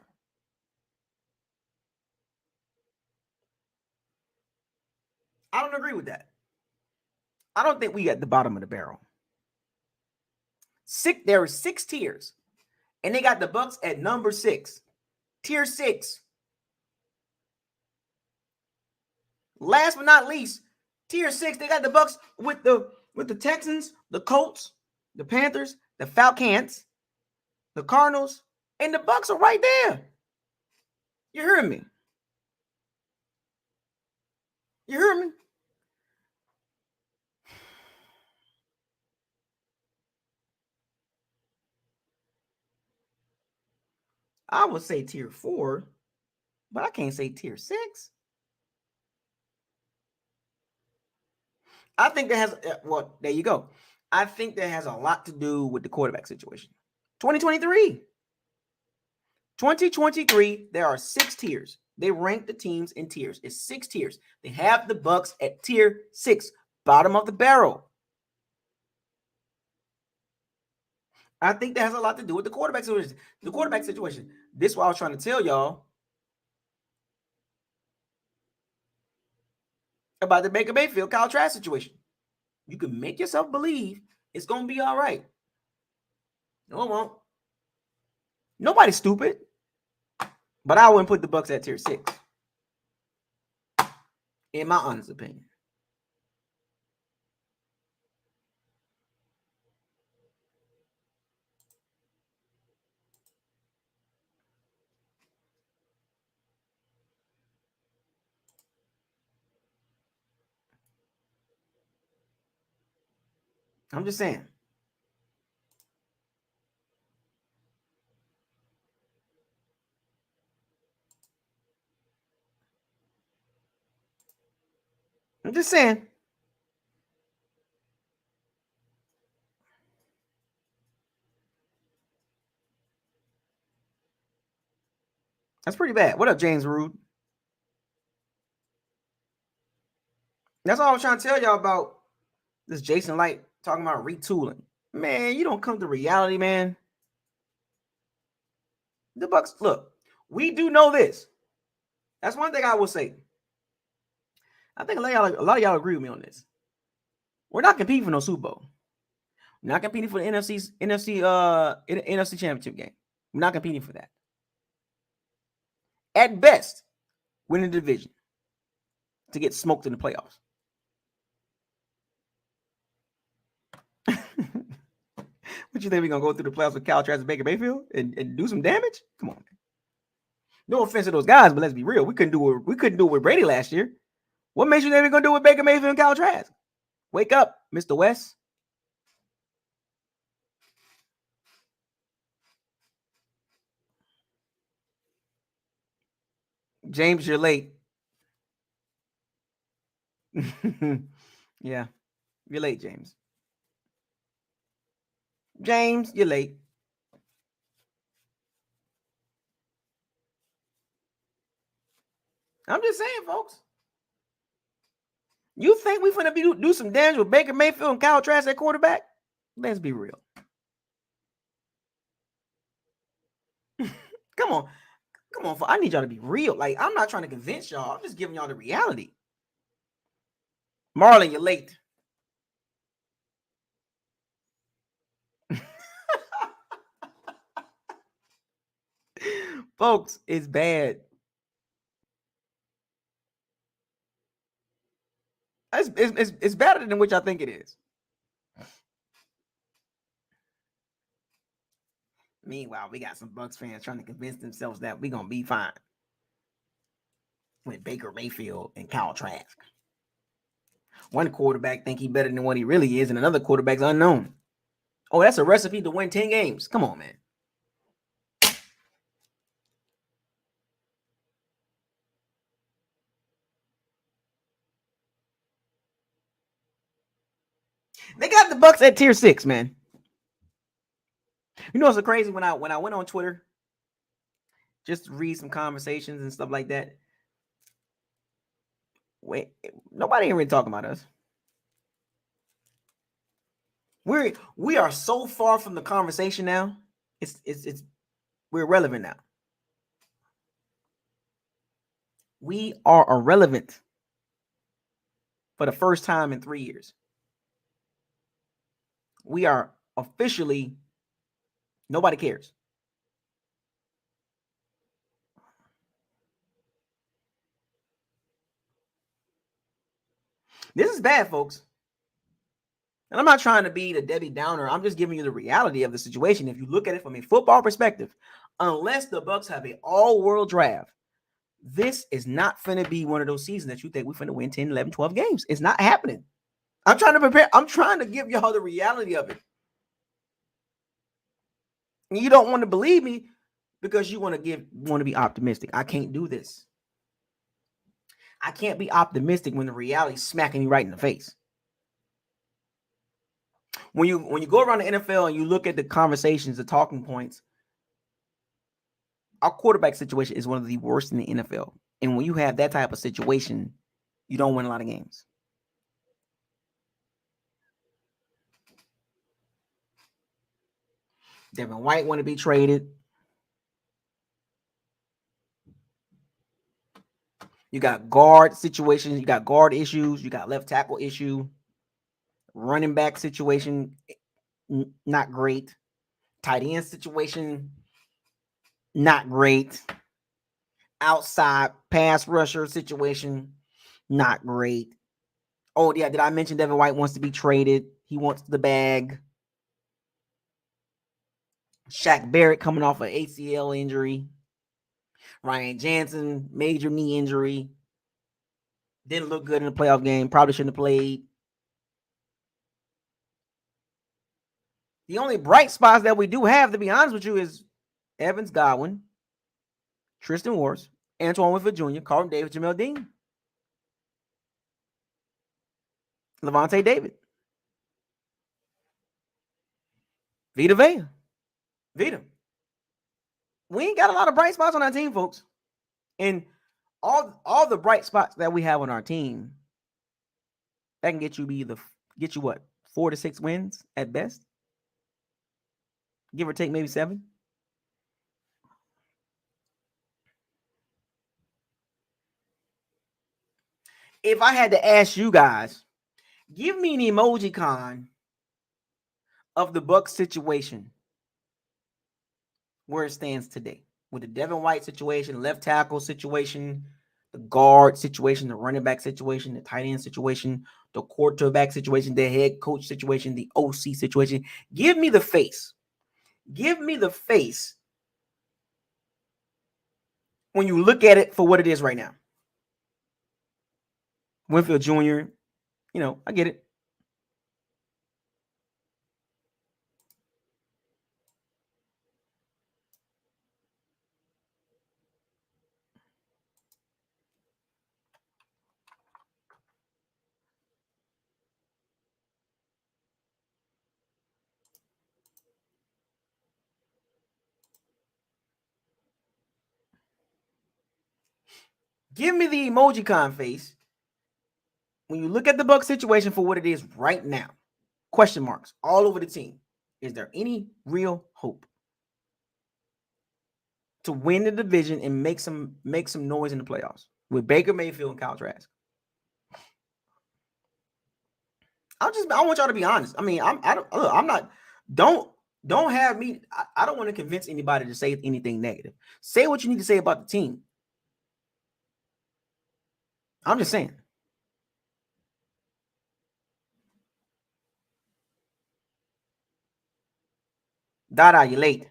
I don't agree with that. I don't think we at the bottom of the barrel. There are 6 tiers, and they got the Bucs at number 6, tier 6. Last but not least, tier 6, they got the Bucs with the Texans, the Colts, the Panthers, the Falcons, the Cardinals, and the Bucs are right there. You heard me? You heard me? I would say tier 4, but I can't say tier 6. I think that has, well, there you go. I think that has a lot to do with the quarterback situation. 2023, there are 6 tiers. They rank the teams in tiers. It's 6 tiers. They have the Bucs at tier 6, bottom of the barrel. I think that has a lot to do with the quarterback situation. This is what I was trying to tell y'all about the Baker Mayfield, Kyle Trask situation. You can make yourself believe it's going to be all right. No, it won't. Nobody's stupid. But I wouldn't put the Bucs at tier 6. In my honest opinion. I'm just saying. I'm just saying. That's pretty bad. What up, James Rude? That's all I was trying to tell y'all about this Jason Light talking about retooling. Man, you don't come to reality, man. The Bucs, look, we do know this. That's one thing I will say. I think a lot of y'all agree with me on this. We're not competing for no Super Bowl. We're not competing for the NFC championship game. We're not competing for that. At best, winning the division to get smoked in the playoffs. What you think we're gonna go through the playoffs with Cal Trask and Baker Mayfield and do some damage? Come on, man. No offense to those guys, but let's be real. We couldn't do it with Brady last year. What makes you think we're gonna do with Baker Mayfield and Cal Trask? Wake up, Mr. West. James, you're late. Yeah, you're late, James. James, you're late. I'm just saying, folks. You think we're going to do some damage with Baker Mayfield and Kyle Trask at quarterback? Let's be real. Come on. I need y'all to be real. Like, I'm not trying to convince y'all. I'm just giving y'all the reality. Marlon, you're late. Folks, it's bad. It's better than which I think it is. Meanwhile, we got some Bucs fans trying to convince themselves that we're going to be fine with Baker Mayfield and Kyle Trask. One quarterback think he's better than what he really is, and another quarterback's unknown. Oh, that's a recipe to win 10 games. Come on, man. They got the Bucs at tier 6, man. You know what's so crazy? When I went on Twitter just to read some conversations and stuff like that, wait, nobody ain't really talking about us. We are so far from the conversation now. We're irrelevant now. We are irrelevant for the first time in 3 years. We are officially nobody cares. This is bad, folks. And I'm not trying to be the Debbie Downer. I'm just giving you the reality of the situation. If you look at it from a football perspective, unless the Bucs have an all-world draft, this is not finna be one of those seasons that you think we're finna win 10, 11, 12 games. It's not happening. I'm trying to prepare. I'm trying to give y'all the reality of it. And you don't want to believe me because you want to be optimistic. I can't do this. I can't be optimistic when the reality is smacking you right in the face. When you go around the NFL and you look at the conversations, the talking points, our quarterback situation is one of the worst in the NFL. And when you have that type of situation, you don't win a lot of games. Devin White want to be traded. You got guard situations. You got guard issues. You got left tackle issue. Running back situation, not great. Tight end situation, not great. Outside pass rusher situation, not great. Oh, yeah, did I mention Devin White wants to be traded? He wants the bag. Shaq Barrett coming off an ACL injury. Ryan Jansen, major knee injury. Didn't look good in the playoff game. Probably shouldn't have played. The only bright spots that we do have, to be honest with you, is Evans, Godwin, Tristan Wirfs, Antoine Winfield Jr., Carlton Davis, Jamel Dean, Levante David, Vita Vea. Vita. We ain't got a lot of bright spots on our team, folks. And all the bright spots that we have on our team, that can get you what, 4 to 6 wins at best? Give or take maybe 7. If I had to ask you guys, give me an emoji con of the Bucs situation, where it stands today, with the Devin White situation, left tackle situation, the guard situation, the running back situation, the tight end situation, the quarterback situation, the head coach situation, the OC situation. Give me the face. Give me the face when you look at it for what it is right now. Winfield Jr., I get it. Give me the emoji con face when you look at the Bucs situation for what it is right now. Question marks all over the team. Is there any real hope to win the division and make some noise in the playoffs with Baker Mayfield and Kyle Trask? I want y'all to be honest. I mean, don't have me. I don't want to convince anybody to say anything negative. Say what you need to say about the team. I'm just saying. Dada, you late.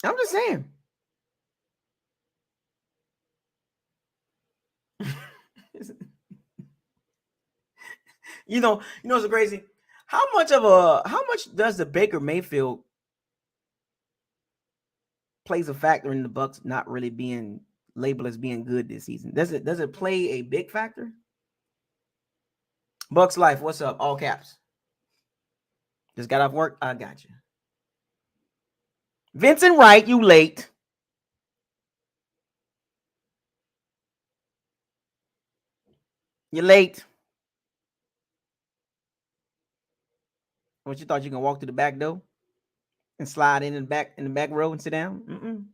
I'm just saying. you know what's crazy? How much does the Baker Mayfield plays a factor in the Bucs not really being labeled as being good this season? Does it play a big factor? Bucs Life, what's up? All caps. Just got off work. I got you. Vincent Wright, you late. You're late. What, you thought you can walk through the back door and slide in the back row and sit down?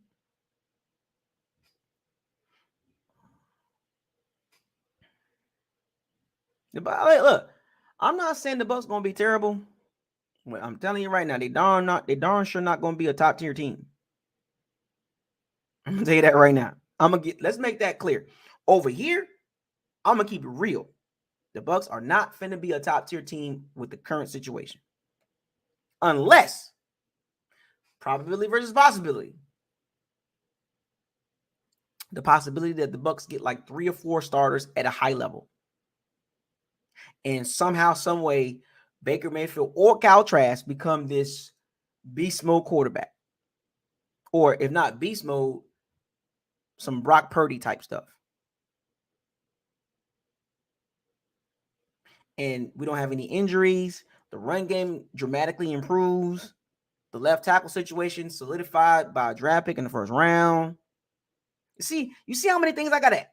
Look, I'm not saying the Bucs gonna be terrible. But I'm telling you right now, they darn sure not gonna be a top tier team. I'm gonna tell you that right now. Let's make that clear. Over here, I'm gonna keep it real. The Bucs are not finna be a top tier team with the current situation. Unless probability versus possibility. The possibility that the Bucs get like 3 or 4 starters at a high level. And somehow, some way, Baker Mayfield or Kyle Trask become this beast mode quarterback. Or if not beast mode, some Brock Purdy type stuff. And we don't have any injuries. The run game dramatically improves. The left tackle situation solidified by a draft pick in the first round. You see how many things I gotta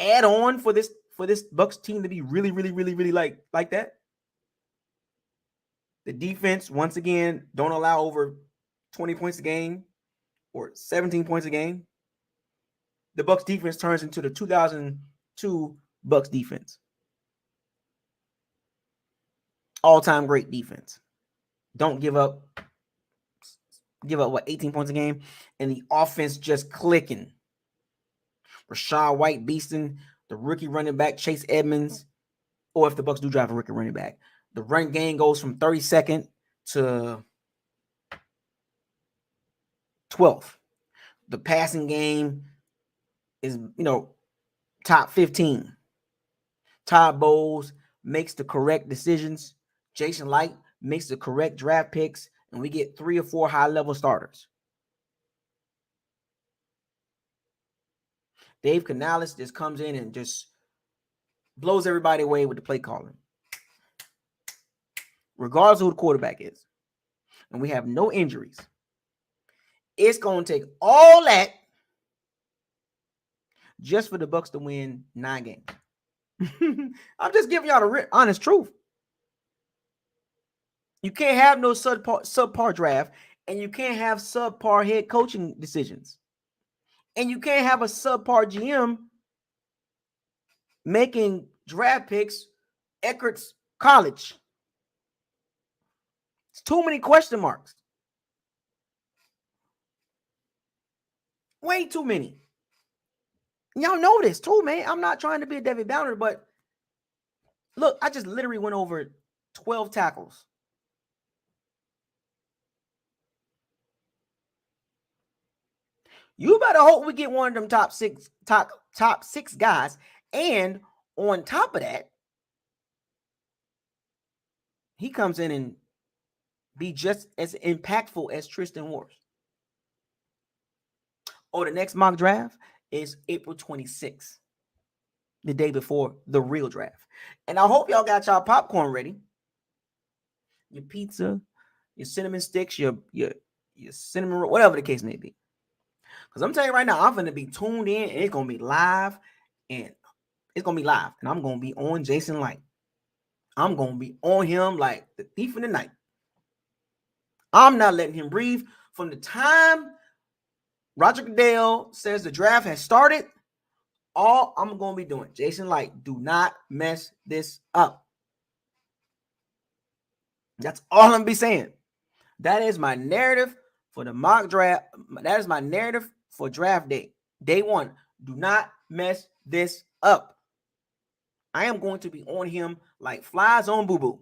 add on for this Bucs team to be really, really, really, really like that. The defense, once again, don't allow over 20 points a game or 17 points a game. The Bucs defense turns into the 2002 Bucs defense. All-time great defense. Don't give up 18 points a game, and the offense just clicking. Rachaad White beasting, the rookie running back Chase Edmonds, or if the Bucs do drive a rookie running back, the run game goes from 32nd to 12th. The passing game is, top 15. Todd Bowles makes the correct decisions. Jason Light makes the correct draft picks, and we get 3 or 4 high-level starters. Dave Canales just comes in and just blows everybody away with the play calling. Regardless of who the quarterback is. And we have no injuries. It's going to take all that just for the Bucs to win 9 games. I'm just giving y'all the honest truth. You can't have no subpar draft And you can't have subpar head coaching decisions. And you can't have a subpar GM making draft picks Eckert's college. It's too many question marks. Way too many. Y'all know this too, man. I'm not trying to be a Debbie Downer, but look, I just literally went over 12 tackles. You better hope we get one of them top six guys. And on top of that, he comes in and be just as impactful as Tristan Wirfs. Oh, the next mock draft is April 26th, the day before the real draft. And I hope y'all got y'all popcorn ready. Your pizza, your cinnamon sticks, your cinnamon roll, whatever the case may be. Because I'm telling you right now, I'm going to be tuned in, and it's going to be live. And it's going to be live. And I'm going to be on Jason Light. I'm going to be on him like the thief in the night. I'm not letting him breathe. From the time Roger Goodell says the draft has started, all I'm going to be doing, Jason Light, do not mess this up. That's all I'm going to be saying. That is my narrative for the mock draft. That is my narrative for draft day. Day one. Do not mess this up. I am going to be on him like flies on boo-boo.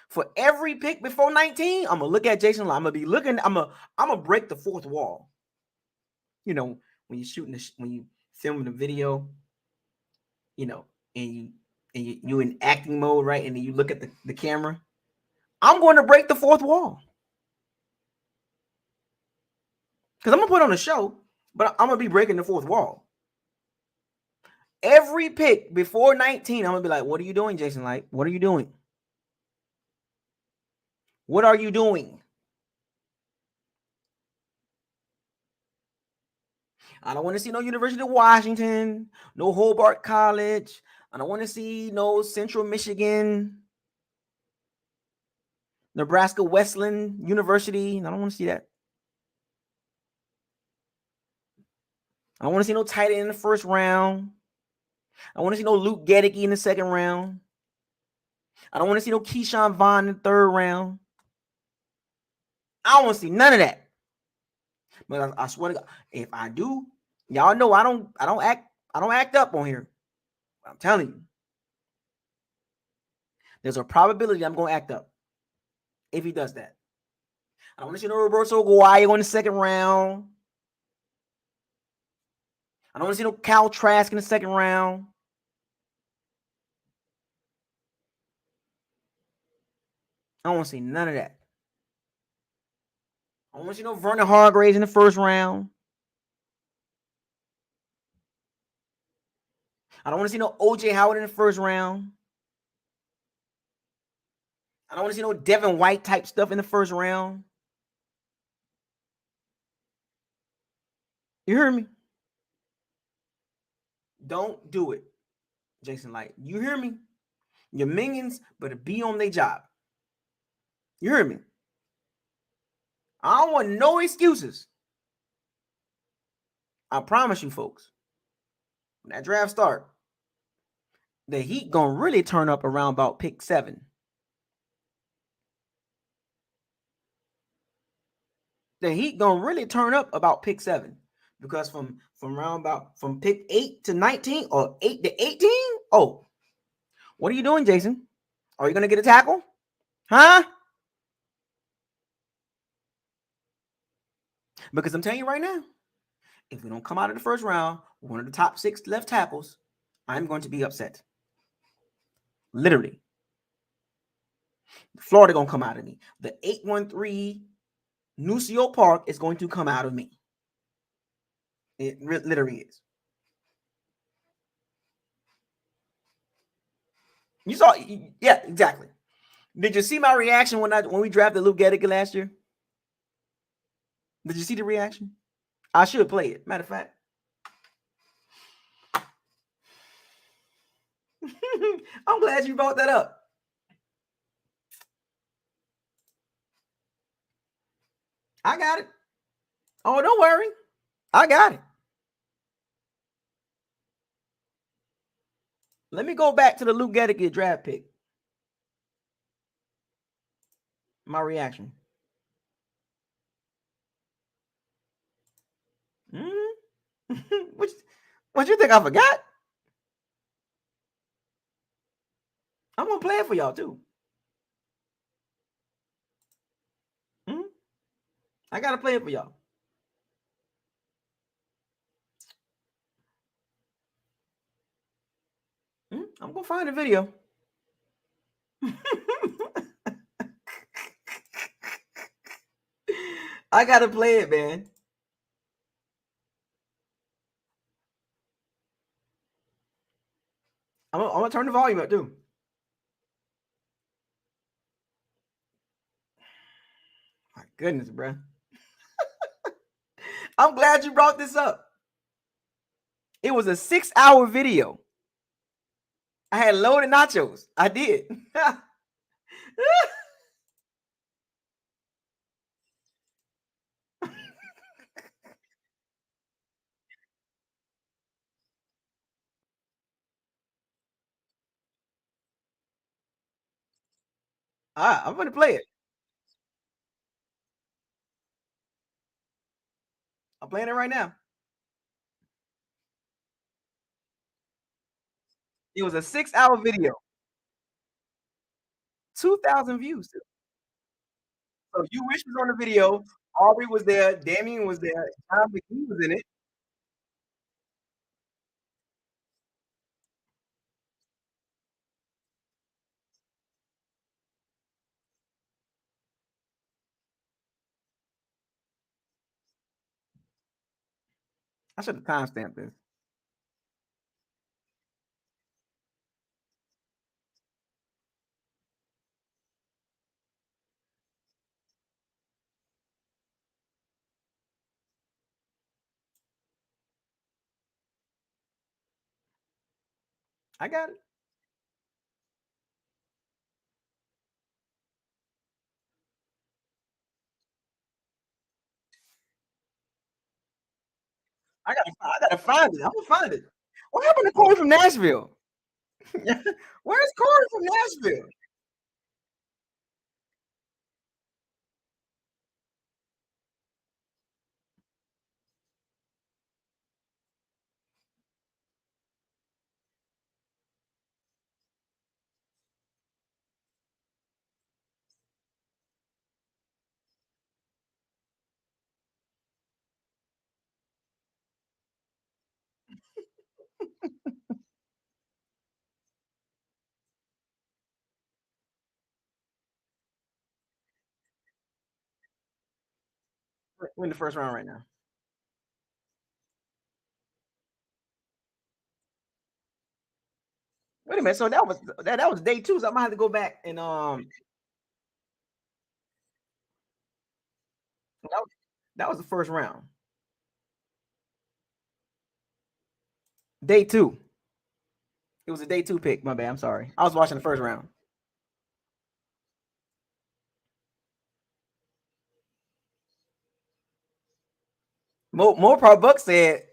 For every pick before 19, I'm going to look at Jason Light. I'm going to be looking. I'm going to break the fourth wall. You know, when you're shooting, when you filming the video, you know, and you in acting mode, right? And then you look at the camera. I'm going to break the fourth wall. Because I'm going to put on a show, but I'm going to be breaking the fourth wall. Every pick before 19, I'm going to be like, what are you doing, Jason Light? What are you doing? What are you doing? I don't want to see no University of Washington, no Hobart College. I don't want to see no Central Michigan, Nebraska Wesleyan University. I don't want to see that. I don't want to see no tight end in the first round. I want to see no Luke Gedeke in the second round. I don't want to see no Keyshawn Vaughn in the third round. I don't want to see none of that. But I swear to God, if I do, y'all know I don't act up on here. I'm telling you. There's a probability I'm going to act up if he does that. I don't want to see no Roberto Aguayo in the second round. I don't want to see no Cal Trask in the second round. I don't want to see none of that. I don't want to see no Vernon Hargraves in the first round. I don't want to see no O.J. Howard in the first round. I don't want to see no Devin White type stuff in the first round. You hear me? Don't do it, Jason Light. You hear me? Your minions better be on their job. You hear me? I don't want no excuses. I promise you, folks. When that draft start, the Heat gonna really turn up around about pick 7. The Heat gonna really turn up about pick 7. Because from pick 8 to 19 or 8 to 18, oh, what are you doing, Jason? Are you gonna get a tackle? Huh? Because I'm telling you right now, if we don't come out of the first round, one of the top 6 left tackles, I'm going to be upset. Literally. Florida gonna come out of me. The 813 Nucio Park is going to come out of me. It literally is. You saw, yeah, exactly. Did you see my reaction when we drafted Luke Gedeke last year? Did you see the reaction? I should play it. Matter of fact. I'm glad you brought that up. I got it. Oh, don't worry. I got it. Let me go back to the Luke Gettigan draft pick. My reaction. what you think I forgot? I'm gonna play it for y'all too. I gotta play it for y'all. I'm gonna find a video. I gotta play it, man. I'm gonna turn the volume up too. My goodness, bro. I'm glad you brought this up. It was a 6-hour video. I had loaded nachos. I did. I'm gonna play it. I'm playing it right now. It was a 6-hour video. 2,000 views. So you wish was on the video. Aubrey was there. Damien was there. Tom McGee was in it. I should have timestamped this. I got it. I gotta find it. I'm gonna find it. What happened to Corey from Nashville? Where's Corey from Nashville? We're in the first round right now. Wait a minute. So that was day two. So I might have to go back and that was, that was the first round. Day two. It was a day two pick. My bad. I'm sorry. I was watching the first round. More Pro Buck said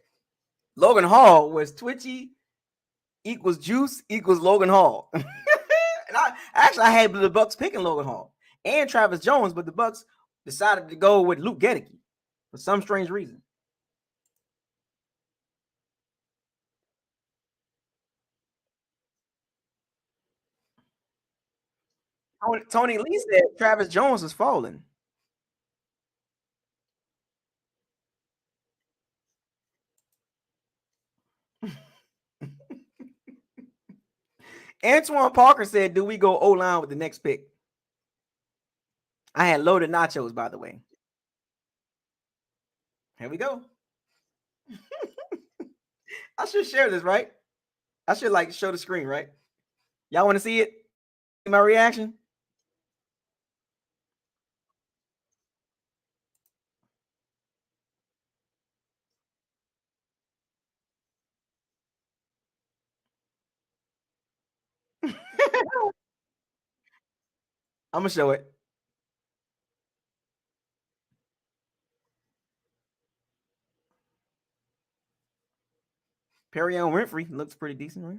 Logan Hall was twitchy equals juice equals Logan Hall. And I had the Bucks picking Logan Hall and Travis Jones, but the Bucks decided to go with Luke Gettigan for some strange reason. Tony Lee said Travis Jones was falling. Antoine Parker said, "Do we go O line with the next pick?" I had loaded nachos, by the way. Here we go. I should share this, right? I should show the screen, right? Y'all want to see it? My reaction? I'm gonna show it. Perrion Winfrey looks pretty decent, right?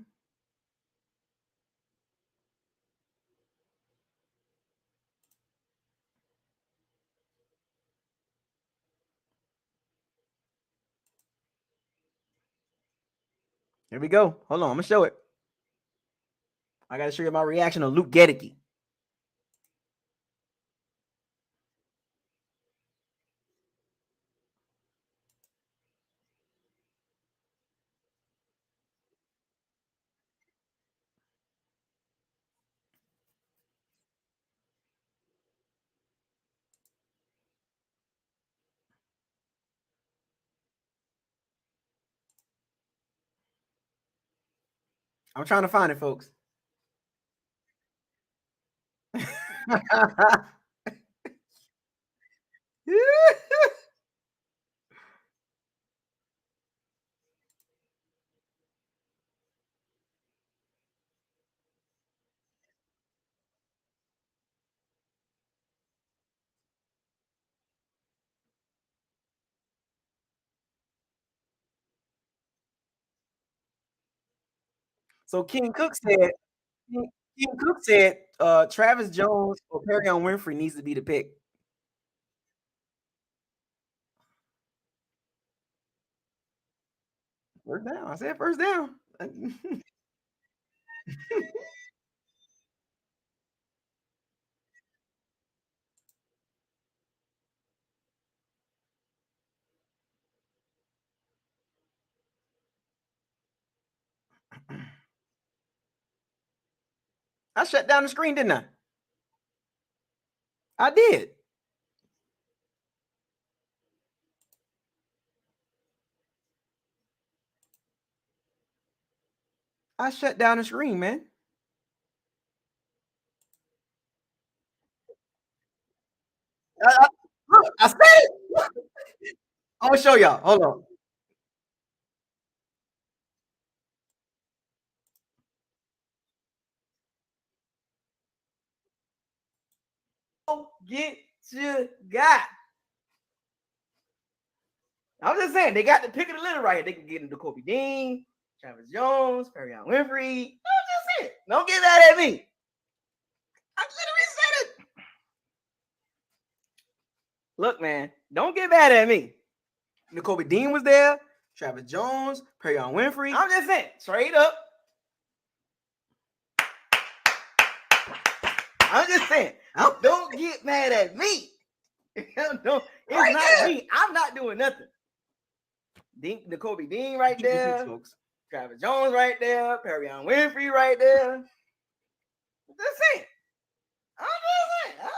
Here we go. Hold on, I'm gonna show it. I gotta show you my reaction to Luke Gedeke. I'm trying to find it, folks. So King Cook said Travis Jones or Perrion Winfrey needs to be the pick. First down. I said first down. I shut down the screen, didn't I? I did. I shut down the screen, man. Look, I said it. I'm gonna show y'all. Hold on. Get your guy. I'm just saying they got the pick of the litter right here. They can get into Kobe Dean, Travis Jones, Perrion Winfrey. I'm just saying. Don't get mad at me. I literally said it. Look, man, don't get mad at me. Kobe Dean was there, Travis Jones, Perrion Winfrey. I'm just saying, straight up. I'm just saying, don't get mad at me. No, it's right not there. Me. I'm not doing nothing. The Kobe Dean right there, folks. Travis Jones right there, Perrion Winfrey right there. Just saying. I'm just saying.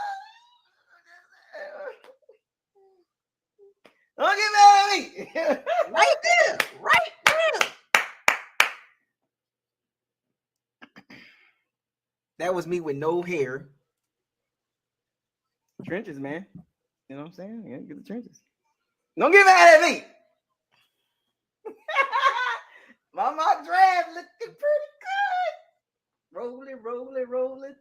Don't get mad at me. Right there. Right there. That was me with no hair. Trenches, man. You know what I'm saying? Yeah, get the trenches. Don't get mad at me. My mock draft looking pretty good. Rolling.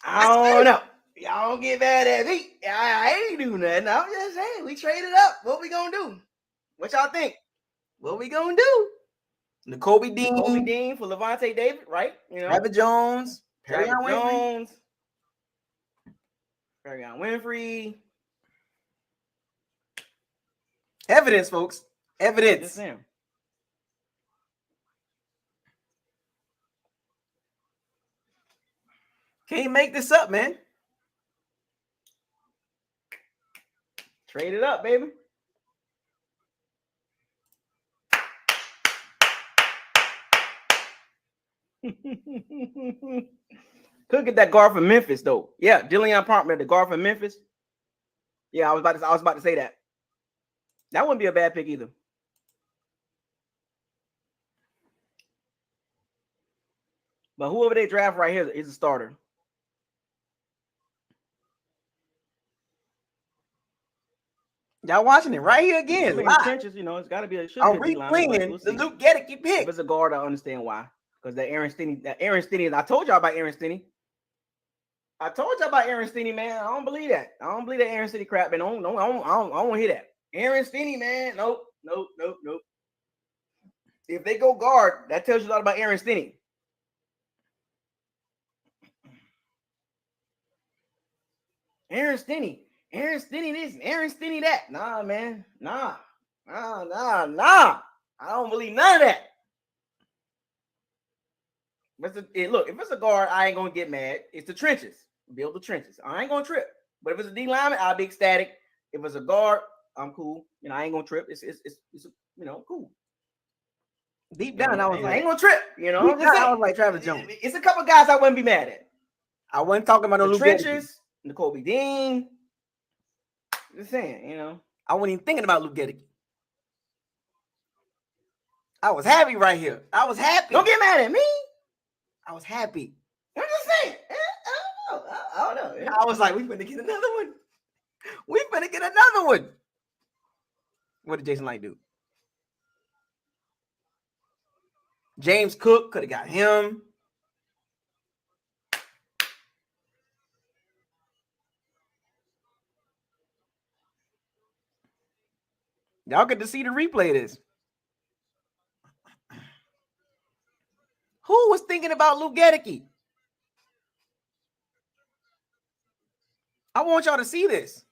I don't know. Y'all don't get mad at me. I ain't do nothing. I'm just saying, we traded up. What we gonna do? What y'all think? What we gonna do? Kobe Dean for Levante David, right? You know, Travis Jones, Perrion Winfrey. Evidence, folks. Evidence. Can't make this up, man. Trade it up, baby. Could get that guard from Memphis, though. Yeah, Dillion Partner, the guard from Memphis. Yeah, I was about to say that. That wouldn't be a bad pick either. But whoever they draft right here is a starter. Y'all watching it right here again. In the trenches, you know, it's got to be a. I'm replaying the Luke Gedeke pick. If it's a guard, I understand why. Because the Aaron Stinney. I told y'all about Aaron Stinney. Man. I don't believe that. I don't believe that Aaron Stinney crap. Man, I don't want to hear that. Aaron Stinney, man. Nope. If they go guard, that tells you a lot about Aaron Stinney. Aaron Stinney this, Aaron Stinney that. Nah, man. Nah. I don't believe none of that. Look, if it's a guard, I ain't gonna get mad. It's the trenches. Build the trenches. I ain't gonna trip. But if it's a D lineman, I'll be ecstatic. If it's a guard, I'm cool. I ain't gonna trip. It's cool. Deep down, I was like, I ain't gonna trip. I was like Travis Jones. It's a couple guys I wouldn't be mad at. I wasn't talking about the trenches, N'Kobe Dean. Just saying, I wasn't even thinking about Luke Gedeke. I was happy right here. I was happy. Don't get mad at me. I was happy. I'm just saying. I don't know. Yeah. I was like, we finna get another one. We finna get another one. What did Jason Light do? James Cook could have got him. Y'all get to see the replay of this. Who was thinking about Luke Gedeke? I want y'all to see this.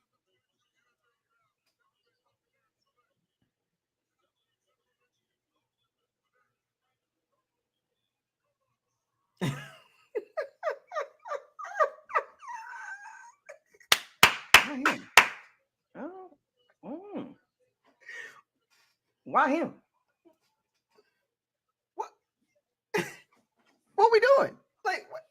Why him? What? What we doing? Like what?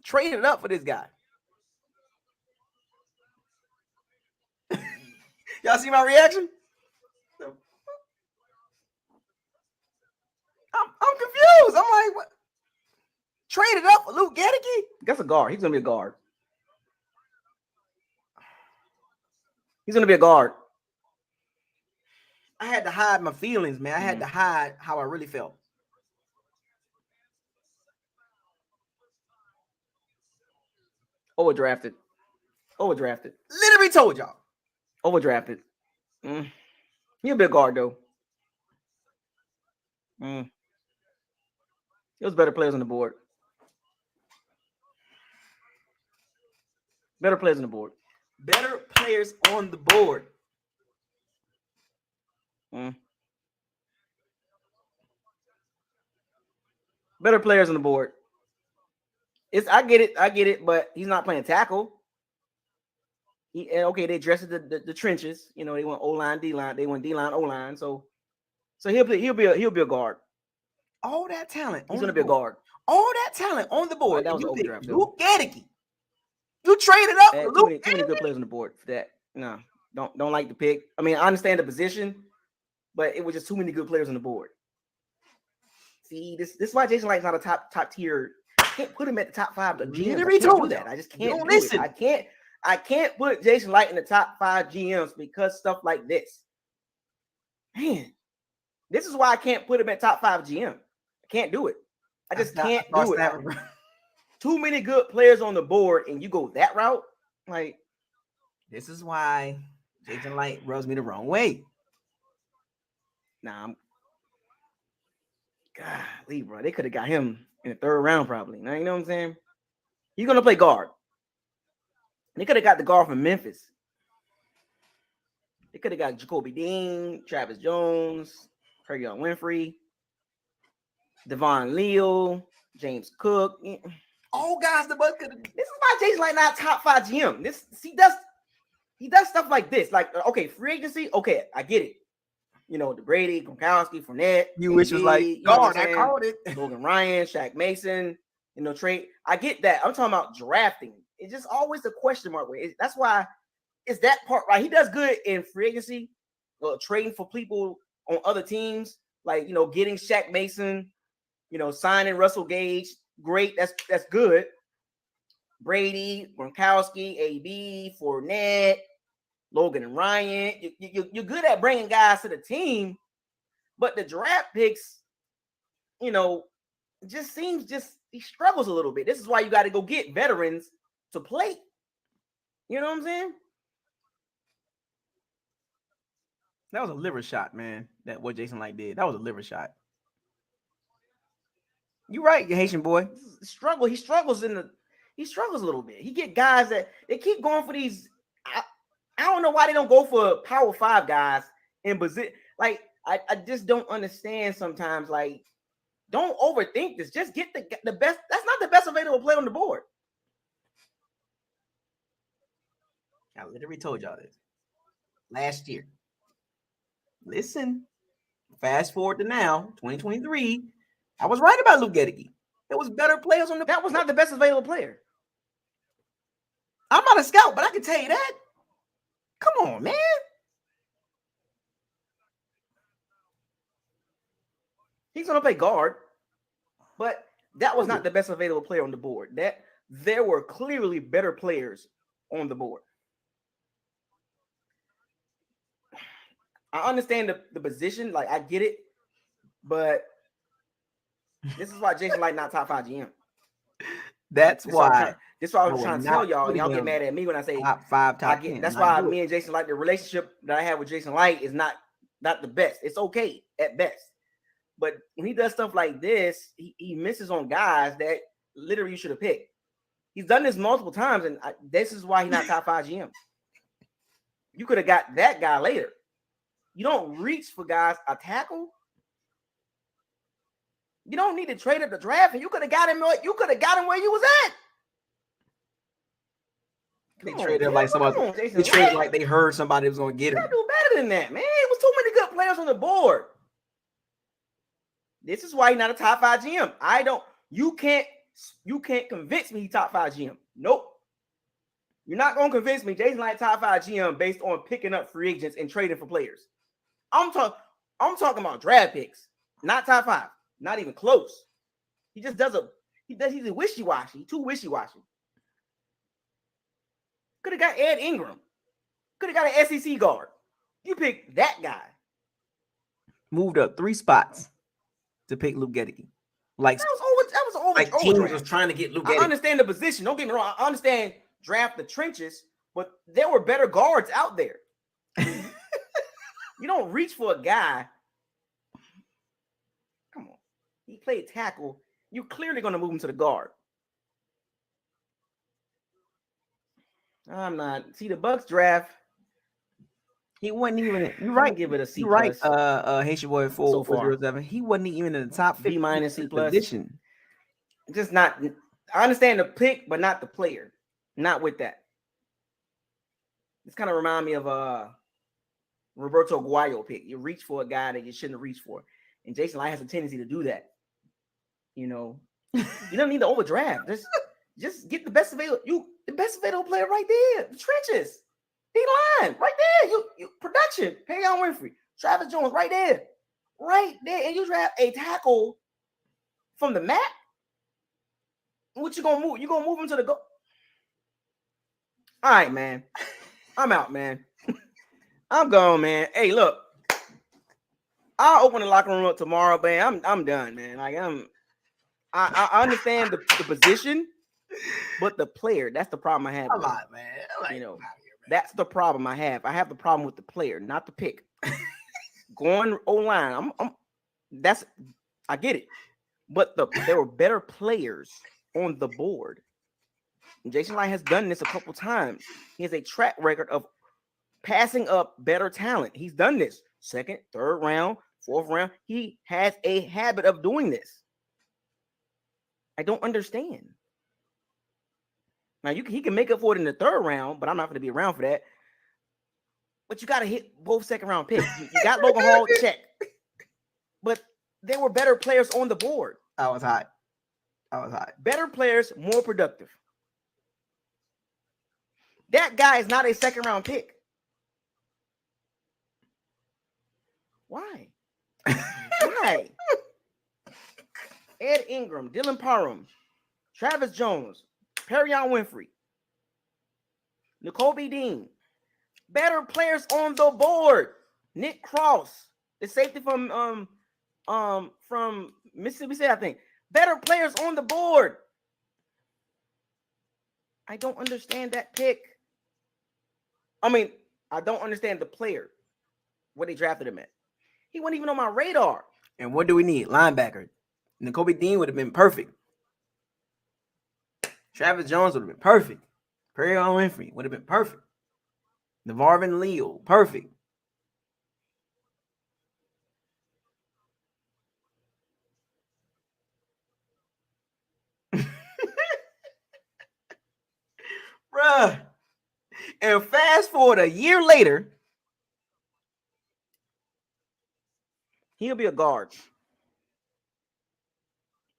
Trade it up for this guy. Y'all see my reaction? I'm confused. I'm like, what? Trade it up for Luke Gedeke? That's a guard. He's gonna be a guard. He's gonna be a guard. I had to hide my feelings, man. I had to hide how I really felt. Overdrafted. Literally told y'all. Overdrafted. He'll be a guard though. There was better players on the board. Better players on the board. Better players on the board. Better players on the board. I get it, but he's not playing tackle. They dressed the trenches. They went O-line, D-line. They went D-line, O-line. So he'll be a guard. All that talent. He's gonna be a guard. All that talent on the board. That was an overdraft. Luke Gedeke. You traded up for Luke. Too many good players on the board for that. No, don't like the pick. I mean, I understand the position, but it was just too many good players on the board. See, this is why Jason Light's not a top tier. I can't put him at the top 5. The GMs. I can't do that. I just can't do it. I can't put Jason Light in the top 5 GMs because stuff like this. Man, this is why I can't put him at top 5 GM. I can't do it. I just can't do it. Too many good players on the board, and you go that route. Like, this is why Jason Light rubs me the wrong way. Golly, bro, they could have got him in the 3rd round probably. Now, you know what I'm saying? He's gonna play guard. They could have got the guard from Memphis. They could have got N'Kobe Dean, Travis Jones, Bergeron Winfrey, Devon Leal, James Cook. All guys the Bucks could have. This is why Jason Light not top 5 GM. He does stuff like this. Like, okay, free agency. Okay, I get it. The Brady, Gronkowski, Fournette. You wish was like, God, I called it. Logan Ryan, Shaq Mason. Trade. I get that. I'm talking about drafting. It's just always a question mark. That's why it's that part, right? He does good in free agency, trading for people on other teams, like getting Shaq Mason, signing Russell Gage. Great, that's good. Brady, Gronkowski, AB, Fournette, Logan and Ryan. You're good at bringing guys to the team, but the draft picks, just seems he struggles a little bit. This is why you got to go get veterans to play. You know what I'm saying? That was a liver shot, man. That what Jason Light did. That was a liver shot. You're right, you Haitian boy. He struggles a little bit. He get guys that they keep going for these. I don't know why they don't go for power 5 guys in position. Like I just don't understand sometimes. Like, don't overthink this. Just get the best. That's not the best available player on the board. I literally told y'all this last year. Listen, fast forward to now, 2023. I was right about Luke Gedeke. There was better players on the. That was not the best available player. I'm not a scout, but I can tell you that. Come on, man. He's gonna play guard, but that was not the best available player on the board. That there were clearly better players on the board. I understand the position, like I get it, but this is why Jason Light not top 5 GM. That's why. That's why I was trying to tell y'all, and y'all get mad at me when I say top 5, top 10. That's why me and Jason Light, the relationship that I have with Jason Light is not the best. It's okay at best. But when he does stuff like this, he misses on guys that literally you should have picked. He's done this multiple times, and this is why he's not top 5 GM. You could have got that guy later. You don't reach for guys a tackle. You don't need to trade up the draft, and you could have got him. You could have got him where you was at. They traded like somebody. They traded like they heard somebody was going to get him. You do better than that, man. It was too many good players on the board. This is why he's not a top 5 GM. You can't convince me he's top 5 GM. Nope. You're not going to convince me Jason Light top 5 GM based on picking up free agents and trading for players. I'm talking about draft picks, not top 5, not even close. He's a wishy-washy, too wishy-washy. Could have got Ed Ingram. Could have got an SEC guard. You picked that guy. Moved up 3 spots to pick Luke Gedeke. Like that was over. Like teams was trying to get Luke Gedeke. I understand the position. Don't get me wrong. I understand draft the trenches, but there were better guards out there. You don't reach for a guy. Come on. He played tackle. You're clearly going to move him to the guard. I'm not. See, the Bucks draft. He wasn't even. You're right. Give it a C+. You're right. Haitian boy 407. He wasn't even in the top 50 B- C+ position. Just not. I understand the pick, but not the player. Not with that. This kind of remind me of Roberto Aguayo pick. You reach for a guy that you shouldn't have reached for, and Jason Light has a tendency to do that. You know, you don't need to overdraft. Just get the best available. The best available player right there. The trenches. D-line right there. You production. Bergeron Winfrey, Travis Jones right there, and you draft a tackle from the map. What you gonna move? You gonna move him to the go? All right, man. I'm out, man. I'm gone, man. Hey, look. I'll open the locker room up tomorrow, man. I'm done, man. Like I understand the position, but the player, that's the problem I have. A lot, man. You know, that's the problem I have. I have the problem with the player, not the pick. Going O-line, I get it. But there were better players on the board. And Jason Light has done this a couple times. He has a track record of passing up better talent. He's done this 2nd, 3rd round, 4th round. He has a habit of doing this. I don't understand. Now he can make up for it in the 3rd round, but I'm not going to be around for that. But you got to hit both 2nd round picks. You got Logan Hall, check. But there were better players on the board. I was hot. Better players, more productive. That guy is not a 2nd round pick. Why? Why? Ed Ingram, Dylan Parham, Travis Jones, Bergeron Winfrey, Nicole B. Dean. Better players on the board. Nick Cross, the safety from Mississippi State, I think. Better players on the board. I don't understand that pick. I mean, I don't understand the player. what they drafted him at. He wasn't even on my radar. And what do we need? Linebacker. Nakobe Dean would have been perfect. Travis Jones would have been perfect. Bergeron Winfrey would have been perfect. Navarvin Leo, perfect. Bruh. And fast forward a year later, he'll be a guard.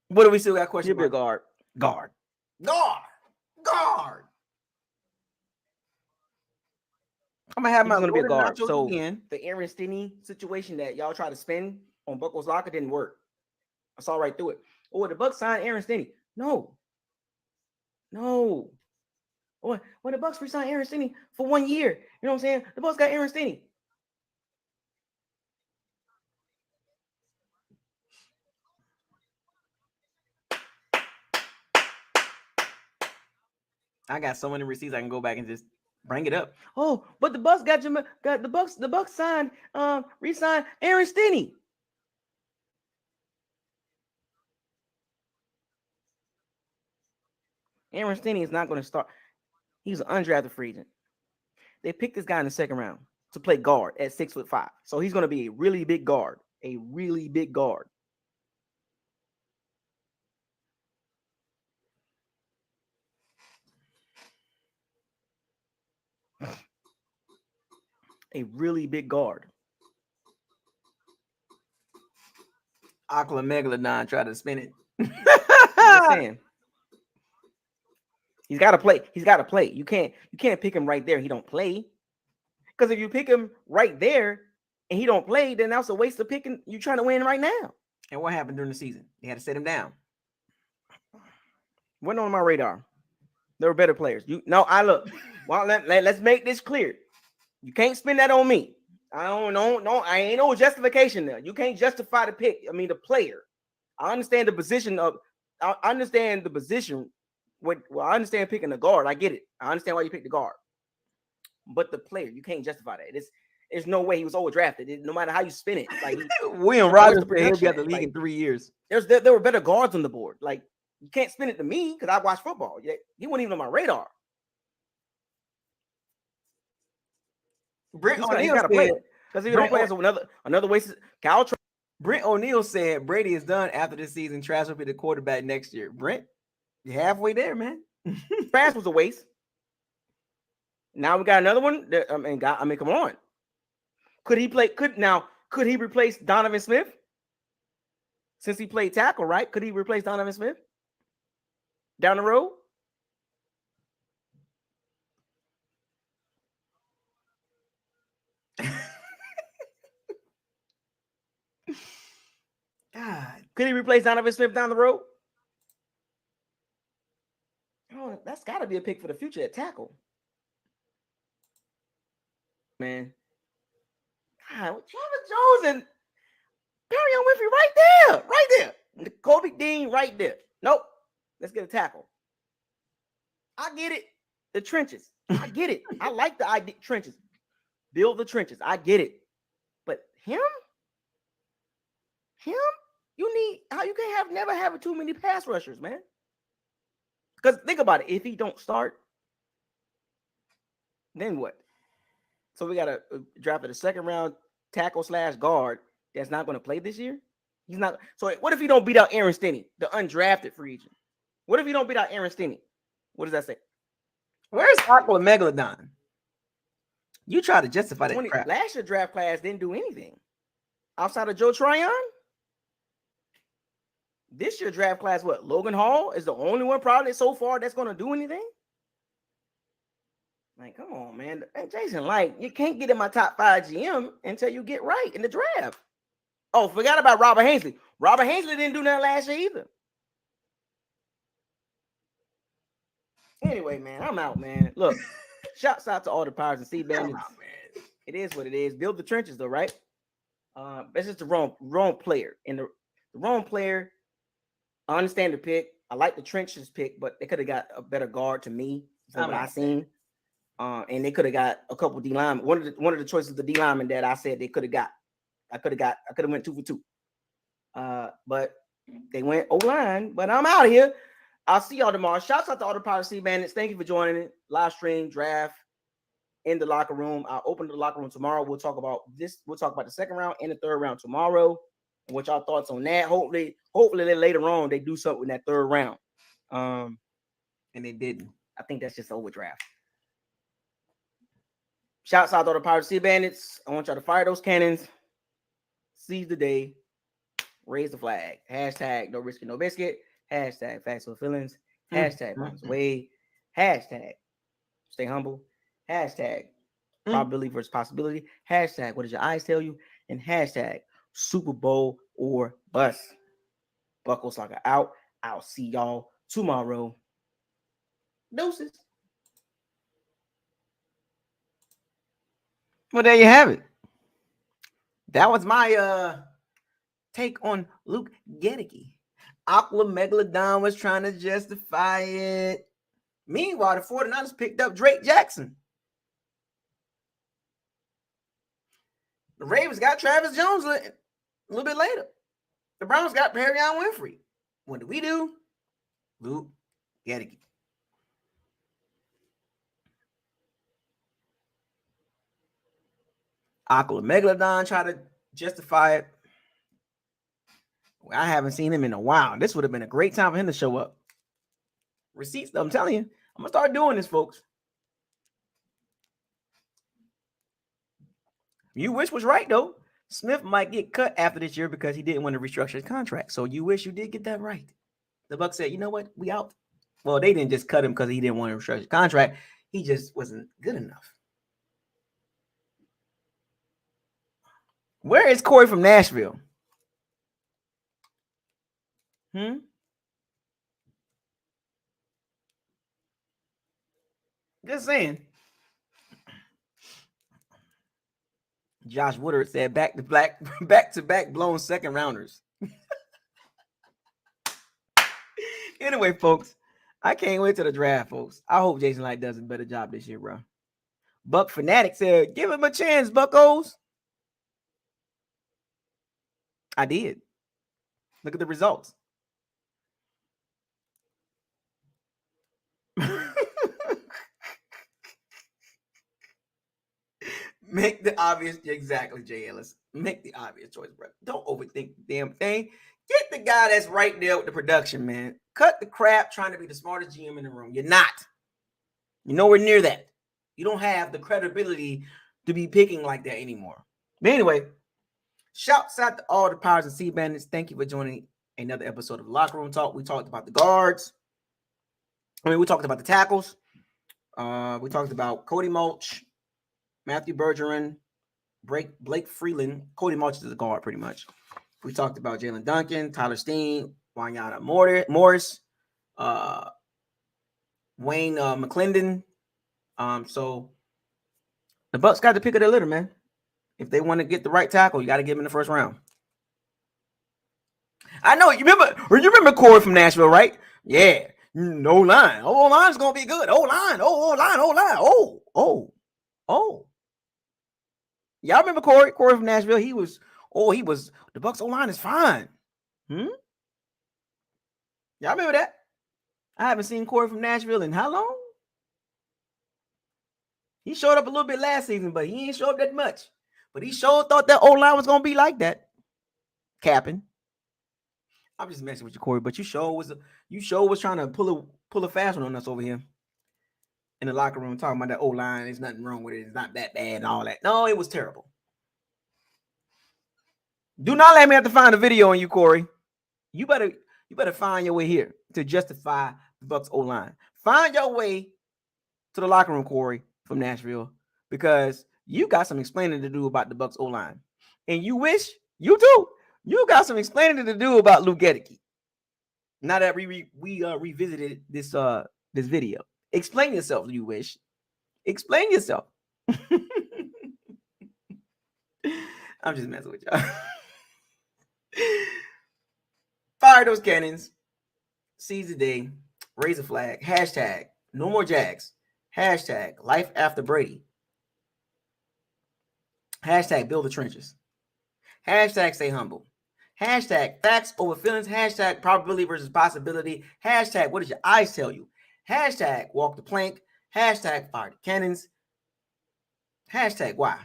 What do we still got questions? He'll be a guard. Guard. I'm gonna have my He's gonna be a guard. nachos So again. the Aaron Stinney situation that y'all try to spin on Bucos locker didn't work. I saw right through it. Oh, the Bucks signed Aaron Stinney. No. When the Bucks re-signed Aaron Stinney for 1 year, you know what I'm saying? The Bucks got Aaron Stinney. I got so many receipts I can go back and just bring it up. Oh, but the Bucks got the Bucks. The Bucks signed, re-signed Aaron Stinney. Aaron Stinney is not going to start. He's an undrafted free agent. They picked this guy in the second round to play guard at 6'5". So he's going to be a really big guard. A really big guard. A really big guard. Aquila Megalodon tried to spin it. I'm saying. He's got to play. He's got to play. You can't pick him right there. He don't play. Because if you pick him right there and he don't play, then that's a waste of picking. You trying to win right now. And what happened during the season? They had to set him down. Wasn't on my radar. There were better players. I look. Well, let's make this clear. You can't spin that on me. I don't know. No, I ain't no justification there. You can't justify the pick. I mean, the player. I understand the position of. I understand the position. I understand picking the guard. I get it. I understand why you picked the guard. But the player, you can't justify that. There's no way he was overdrafted. No matter how you spin it, like William Rogers said he'll be at the league in 3 years. There were better guards on the board. Like you can't spin it to me because I watch football. He wasn't even on my radar. Brent He's O'Neill got to play said, because he don't play. So another waste. Brent O'Neill said Brady is done after this season. Trash will be the quarterback next year. Brent, you're halfway there, man. Trash was a waste. Now we got another one. Come on. Could he play? Could he replace Donovan Smith? Since he played tackle, right? Could he replace Donovan Smith down the road? God, could he replace Donovan Smith down the road? Oh, that's got to be a pick for the future at tackle. Man. God, Travis Jones and Bergeron Winfrey right there. Kobe Dean right there. Nope. Let's get a tackle. I get it. The trenches. I get it. I like the idea. Trenches. Build the trenches. I get it. But him? You can't never have too many pass rushers, man. Because think about it. If he don't start, then what? So we got to draft a second round tackle / guard that's not going to play this year. He's not. So what if he don't beat out Aaron Stinney, the undrafted free agent? What if he don't beat out Aaron Stinney? What does that say? Where's Aquila Megalodon? You try to justify that crap. Last year draft class didn't do anything outside of Joe Tryon. This year draft class, what? Logan Hall is the only one probably so far that's going to do anything. Like, come on, man. And Jason, like, you can't get in my top 5 GM until you get right in the draft. Oh, forgot about Robert Hainsley. Robert Hainsley didn't do nothing last year either. Anyway, man, I'm out, man. Look, shouts out to all the Pirates and Sea Bandits. It is what it is. Build the trenches, though, right? That's just the wrong player. And the wrong player, I understand the pick. I like the trenches pick, but they could have got a better guard to me from what I seen. And they could have got a couple D linemen. One of the choices of the D linemen that I said they could have got. I could have went 2 for 2. But they went O-line. But I'm out of here. I'll see y'all tomorrow. Shouts out to all the Piracy Bandits. Thank you for joining it. Live stream, draft, in the locker room. I'll open the locker room tomorrow. We'll talk about this. We'll talk about the second round and the third round tomorrow. And what y'all thoughts on that? Hopefully later on they do something in that third round. And they didn't. I think that's just overdraft. Shouts out to all the Piracy Bandits. I want y'all to fire those cannons. Seize the day. Raise the flag. Hashtag no risk, no biscuit. Hashtag facts or feelings. Hashtag bombs away. Hashtag stay humble. Hashtag probability versus possibility. Hashtag what does your eyes tell you? And hashtag Super Bowl or bust. Bucos like out. I'll see y'all tomorrow. Deuces. Well, there you have it. That was my take on Luke Gedeke. Aqua Megalodon was trying to justify it. Meanwhile, the 49ers picked up Drake Jackson. The Ravens got Travis Jones a little bit later. The Browns got Bergeron Winfrey. What do we do? Luke Gedeke. Aqua Megalodon tried to justify it. I haven't seen him in a while. This would have been a great time for him to show up. Receipts, I'm telling you. I'm going to start doing this, folks. You wish was right, though. Smith might get cut after this year because he didn't want to restructure his contract. So you wish you did get that right. The Bucs said, you know what? We out. Well, they didn't just cut him because he didn't want to restructure his contract. He just wasn't good enough. Where is Corey from Nashville? Just saying. Josh Woodard said back to back blown second rounders. Anyway, folks, I can't wait till the draft, folks. I hope Jason Light does a better job this year, bro. Buck Fanatic said, give him a chance, Buccos. I did. Look at the results. Make the obvious, exactly, Jay Ellis. Make the obvious choice, bro. Don't overthink the damn thing. Get the guy that's right there with the production, man. Cut the crap trying to be the smartest GM in the room. You're not. You're nowhere near that. You don't have the credibility to be picking like that anymore. But anyway, shouts out to all the Powers and Sea Bandits. Thank you for joining another episode of Locker Room Talk. We talked about the guards. We talked about the tackles. We talked about Cody Mauch, Matthew Bergeron, Blake Freeland. Cody Mauch is a guard, pretty much. We talked about Jalen Duncan, Tyler Steen, Wanyana Morris, Wayne McClendon. So the Bucs got the pick of their litter, man. If they want to get the right tackle, you got to give him in the first round. I know. You remember Corey from Nashville, right? Yeah. No line. Oh, line's gonna be good. O-line. Oh. Y'all remember Corey from Nashville? He was the Bucs O-line is fine. Y'all remember that? I haven't seen Corey from Nashville in how long? He showed up a little bit last season, but he ain't showed up that much. But he sure thought that O-line was gonna be like that. Capping. I'm just messing with you, Corey, but you sure was trying to pull a fast one on us over here in the locker room, talking about that O-line. There's nothing wrong with it. It's not that bad and all that. No, it was terrible. Do not let me have to find a video on you, Corey. You better find your way here to justify the Bucs O-line. Find your way to the locker room, Corey from Nashville, because you got some explaining to do about the Bucs O-line, and you wish you do. You got some explaining to do about Luke Gedeke. Now that we revisited this video, explain yourself. You wish. Explain yourself. I'm just messing with y'all. Fire those cannons. Seize the day. Raise a flag. Hashtag no more Jags. Hashtag life after Brady. Hashtag build the trenches. Hashtag stay humble. Hashtag facts over feelings. Hashtag probability versus possibility. Hashtag what did your eyes tell you? Hashtag walk the plank. Hashtag fire the cannons. Hashtag why?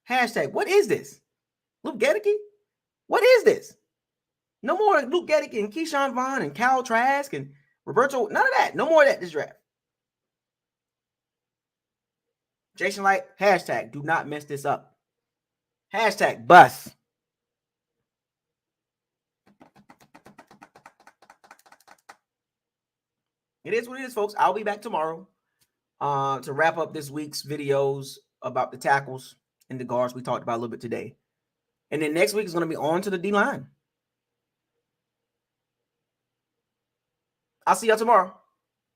Hashtag what is this? Luke Gedeke? What is this? No more Luke Gedeke and Keyshawn Vaughn and Cal Trask and Roberto. None of that. No more of that this draft. Jason Light, hashtag do not mess this up. Hashtag bust. It is what it is, folks. I'll be back tomorrow to wrap up this week's videos about the tackles and the guards we talked about a little bit today. And then next week is going to be on to the D-line. I'll see y'all tomorrow.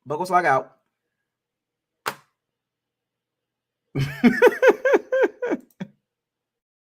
Bucos log out.